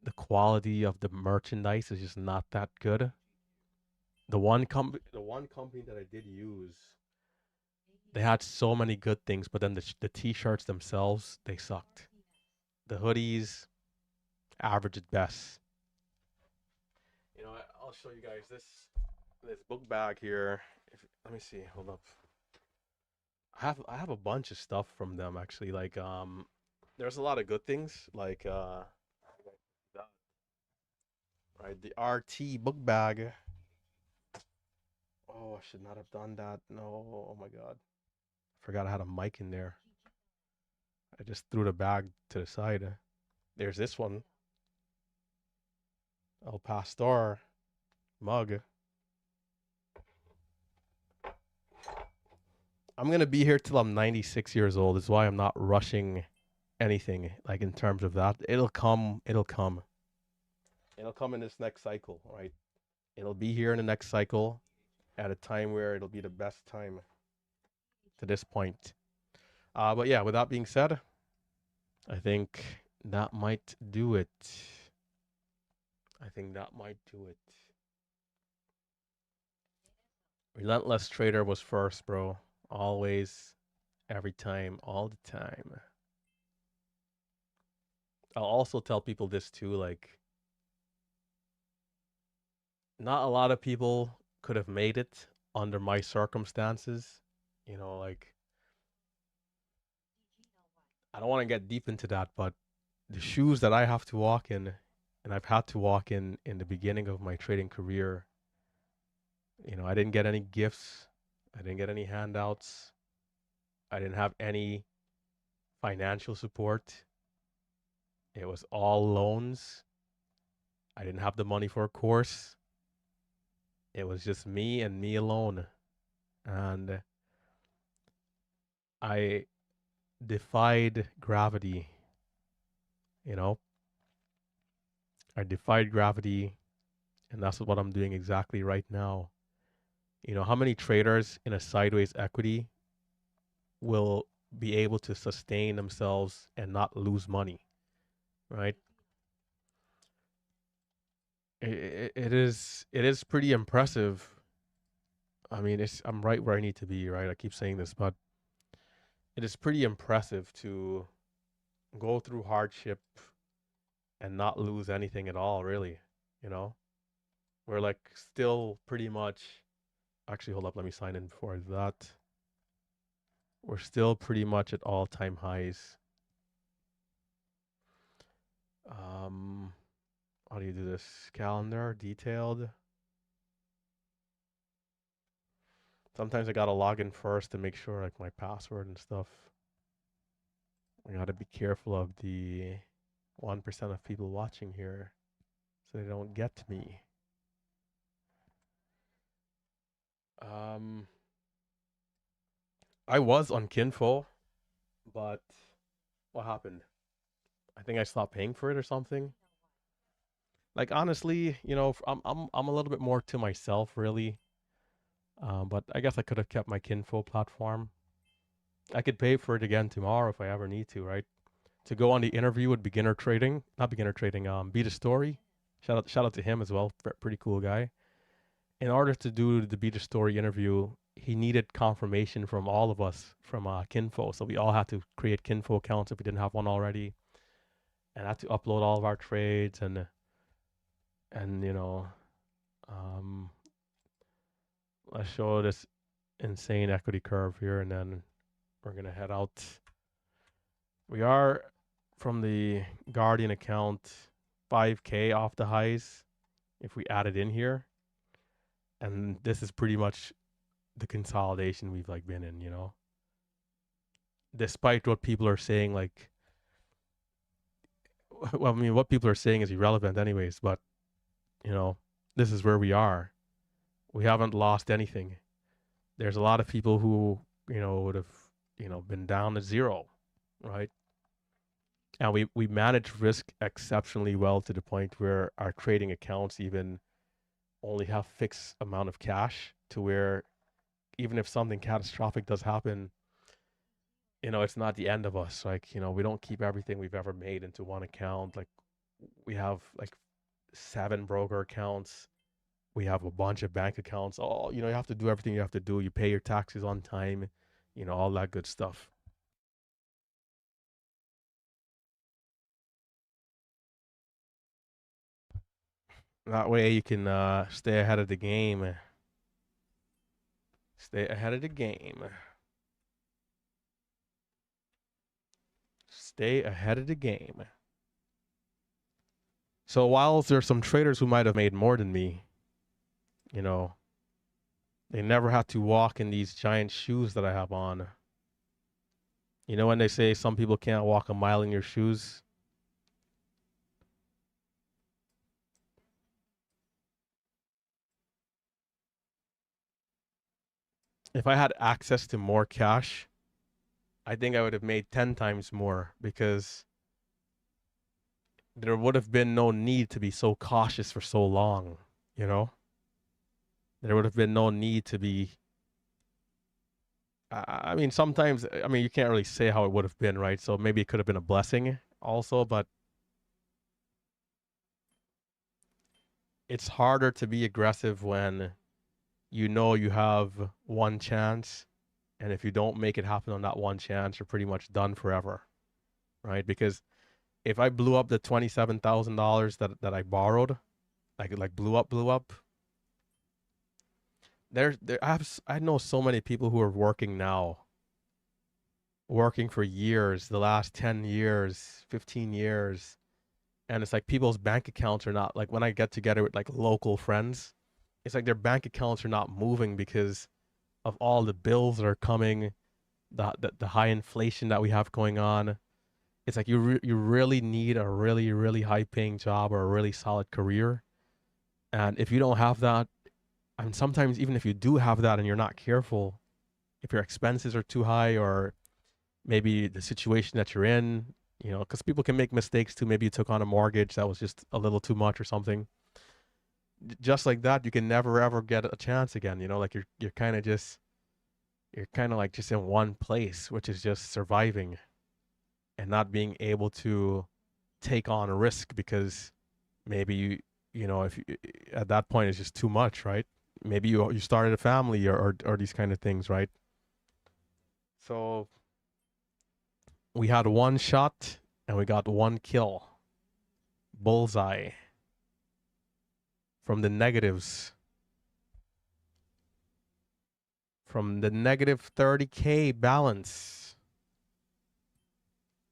[SPEAKER 1] the quality of the merchandise is just not that good. The one company that I did use, they had so many good things, but then the t-shirts themselves, they sucked. The hoodies, average at best. I'll show you guys this book bag here. Let me see. Hold up. I have a bunch of stuff from them actually. Like there's a lot of good things. Like right, the RT book bag. Oh, I should not have done that. No. Oh my god. Forgot I had a mic in there. I just threw the bag to the side. There's this one. El Pastor mug. I'm gonna be here till I'm 96 years old. Is why I'm not rushing anything. Like in terms of that, it'll come. It'll come. It'll come in this next cycle, right? It'll be here in the next cycle at a time where it'll be the best time to this point. But yeah, with that being said, I think that might do it. I think that might do it. Relentless Trader was first, bro. Always, every time, all the time. I'll also tell people this too, like, not a lot of people could have made it under my circumstances. Like, I don't want to get deep into that, but the shoes that I have to walk in, and I've had to walk in the beginning of my trading career, I didn't get any gifts, I didn't get any handouts, I didn't have any financial support. It was all loans. I didn't have the money for a course. It was just me and me alone. and I defied gravity. You know, I defied gravity, and that's what I'm doing exactly right now. You know, how many traders in a sideways equity will be able to sustain themselves and not lose money, right? It is pretty impressive. I mean, I'm right where I need to be, right? I keep saying this, but it is pretty impressive to go through hardship and not lose anything at all, really. You know, we're like still pretty much. Actually, hold up. Let me sign in before that. We're still pretty much at all-time highs. Um, how do you do this? Calendar, detailed. Sometimes I gotta log in first to make sure like my password and stuff. I gotta be careful of the 1% of people watching here so they don't get me. Um, I was on Kinfo, but what happened? I think I stopped paying for it or something. Like honestly, you know, I'm a little bit more to myself really. But I guess I could have kept my Kinfo platform. I could pay for it again tomorrow if I ever need to, right? To go on the interview with beginner trading, not beginner trading, Beat a Story. Shout out to him as well. Pretty cool guy. In order to do the Beat a Story interview, he needed confirmation from all of us from Kinfo. So we all had to create Kinfo accounts if we didn't have one already, and had to upload all of our trades and you know, um, let's show this insane equity curve here, and then we're gonna head out. We are from the Guardian account 5K off the highs if we add it in here. And this is pretty much the consolidation we've like been in, you know. Despite what people are saying, like well, I mean what people are saying is irrelevant anyways, but you know, this is where we are. We haven't lost anything. There's a lot of people who, you know, would have, you know, been down to zero, right? And we manage risk exceptionally well to the point where our trading accounts even only have fixed amount of cash to where even if something catastrophic does happen, you know, it's not the end of us. Like, you know, we don't keep everything we've ever made into one account. Like we have like 7 broker accounts. We have a bunch of bank accounts. Oh, you know, you have to do everything you have to do. You pay your taxes on time, you know, all that good stuff. That way you can stay ahead of the game. Stay ahead of the game. Stay ahead of the game. So while there's some traders who might have made more than me, you know, they never had to walk in these giant shoes that I have on. You know when they say some people can't walk a mile in your shoes? If I had access to more cash, I think I would have made 10 times more because there would have been no need to be so cautious for so long, you know? There would have been no need to be. I mean, sometimes, I mean, you can't really say how it would have been, right? So maybe it could have been a blessing also, but it's harder to be aggressive when you know you have one chance. And if you don't make it happen on that one chance, you're pretty much done forever, right? Because if I blew up the $27,000 that I borrowed, like blew up, I know so many people who are working now, working for years, the last 10 years, 15 years, and it's like people's bank accounts are not like when I get together with like local friends, it's like their bank accounts are not moving because of all the bills that are coming, the high inflation that we have going on. It's like you really need a really high paying job or a really solid career, and if you don't have that, And sometimes even if you do have that and you're not careful, if your expenses are too high or maybe the situation that you're in, you know, because people can make mistakes too. Maybe you took on a mortgage that was just a little too much or something. Just like that, you can never ever get a chance again. You know, like you're kind of just you're kind of like just in one place, which is just surviving and not being able to take on a risk because maybe you know if you, at that point it's just too much, right? Maybe you started a family or these kind of things, right? So we had one shot and we got one kill, bullseye from the negatives, from the negative 30K balance,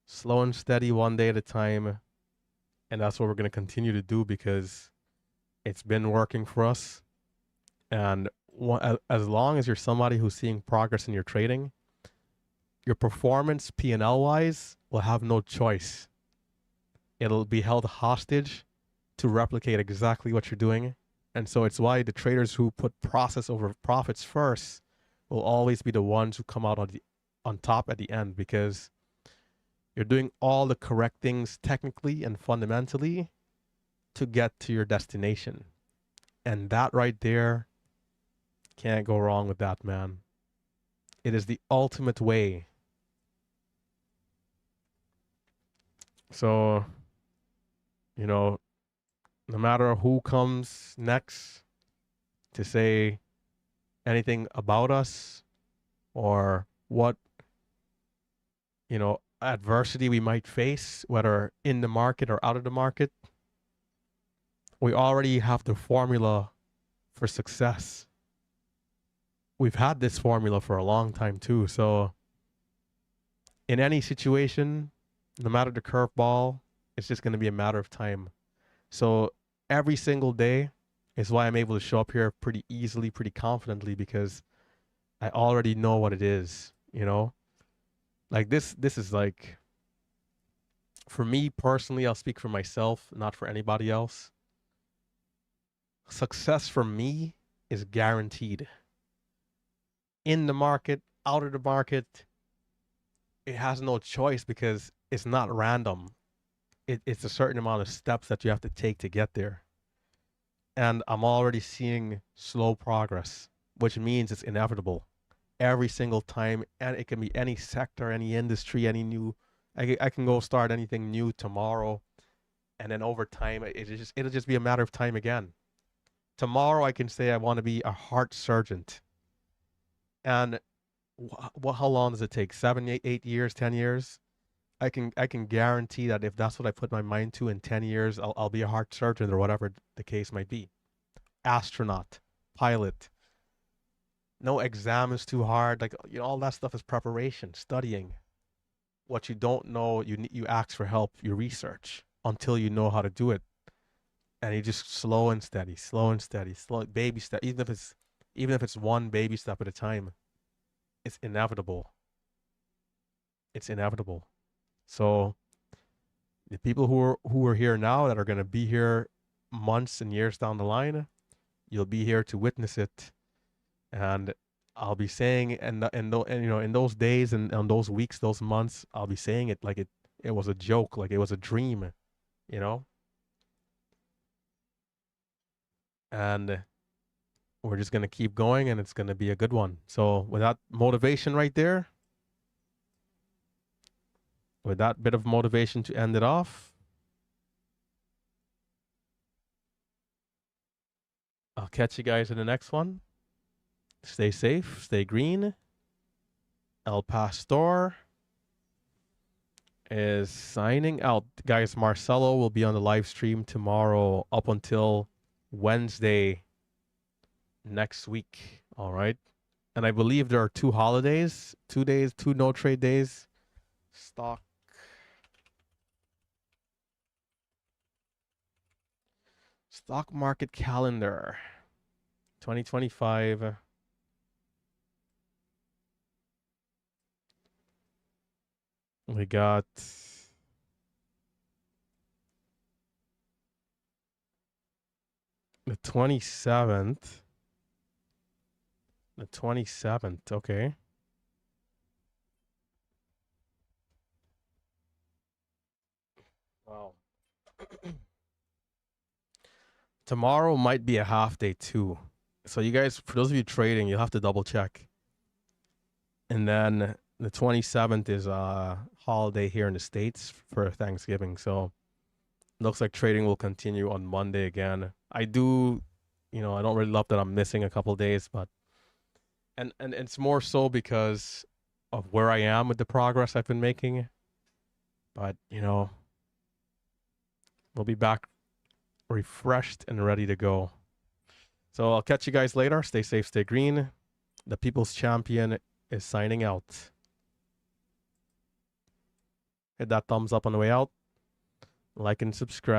[SPEAKER 1] slow and steady, one day at a time, and that's what we're going to continue to do because it's been working for us. And as long as you're somebody who's seeing progress in your trading, your performance P&L wise will have no choice. It'll be held hostage to replicate exactly what you're doing. And so it's why the traders who put process over profits first will always be the ones who come out on top at the end because you're doing all the correct things technically and fundamentally to get to your destination. And that right there, can't go wrong with that, man. It is the ultimate way. So, you know, no matter who comes next to say anything about us or what, you know, adversity we might face, whether in the market or out of the market, we already have the formula for success. We've had this formula for a long time too. So in any situation, no matter the curveball, it's just going to be a matter of time. So every single day is why I'm able to show up here pretty easily, pretty confidently because I already know what it is, you know? Like this is like for me personally, I'll speak for myself, not for anybody else. Success for me is guaranteed. In the market, out of the market, it has no choice because it's not random. It's a certain amount of steps that you have to take to get there. And I'm already seeing slow progress, which means it's inevitable every single time. And it can be any sector, any industry, any new. I can go start anything new tomorrow, and then over time, it'll just be a matter of time again. Tomorrow, I can say I want to be a heart surgeon, and how long does it take? 7, 8 years, 10 years? I can guarantee that if that's what I put my mind to in 10 years, I'll be a heart surgeon or whatever the case might be. Astronaut, pilot. No exam is too hard. Like you know, all that stuff is preparation, studying. What you don't know, you ask for help, you research until you know how to do it, and you just slow and steady, slow and steady, slow baby step. Even if it's one baby step at a time, it's inevitable. It's inevitable. So the people who are here now that are going to be here months and years down the line, you'll be here to witness it. And I'll be saying and you know in those days and on those weeks, those months, I'll be saying it like it was a joke, like it was a dream, you know. And we're just gonna keep going, and it's gonna be a good one. So with that motivation right there, with that bit of motivation to end it off, I'll catch you guys in the next one. Stay safe, stay green. El Pastor is signing out. Guys, Marcelo will be on the live stream tomorrow up until Wednesday next week. All right. And I believe there are 2 holidays, 2 days, 2 no trade days. Stock market calendar 2025. We got the 27th. The 27th. Okay. Wow. Tomorrow might be a half day too. So you guys, for those of you trading, you'll have to double check. And then the 27th is a holiday here in the States for Thanksgiving. So looks like trading will continue on Monday again. I do, I don't really love that I'm missing a couple days, but and it's more so because of where I am with the progress I've been making. But, we'll be back refreshed and ready to go. So I'll catch you guys later. Stay safe, stay green. The People's Champion is signing out. Hit that thumbs up on the way out. Like and subscribe.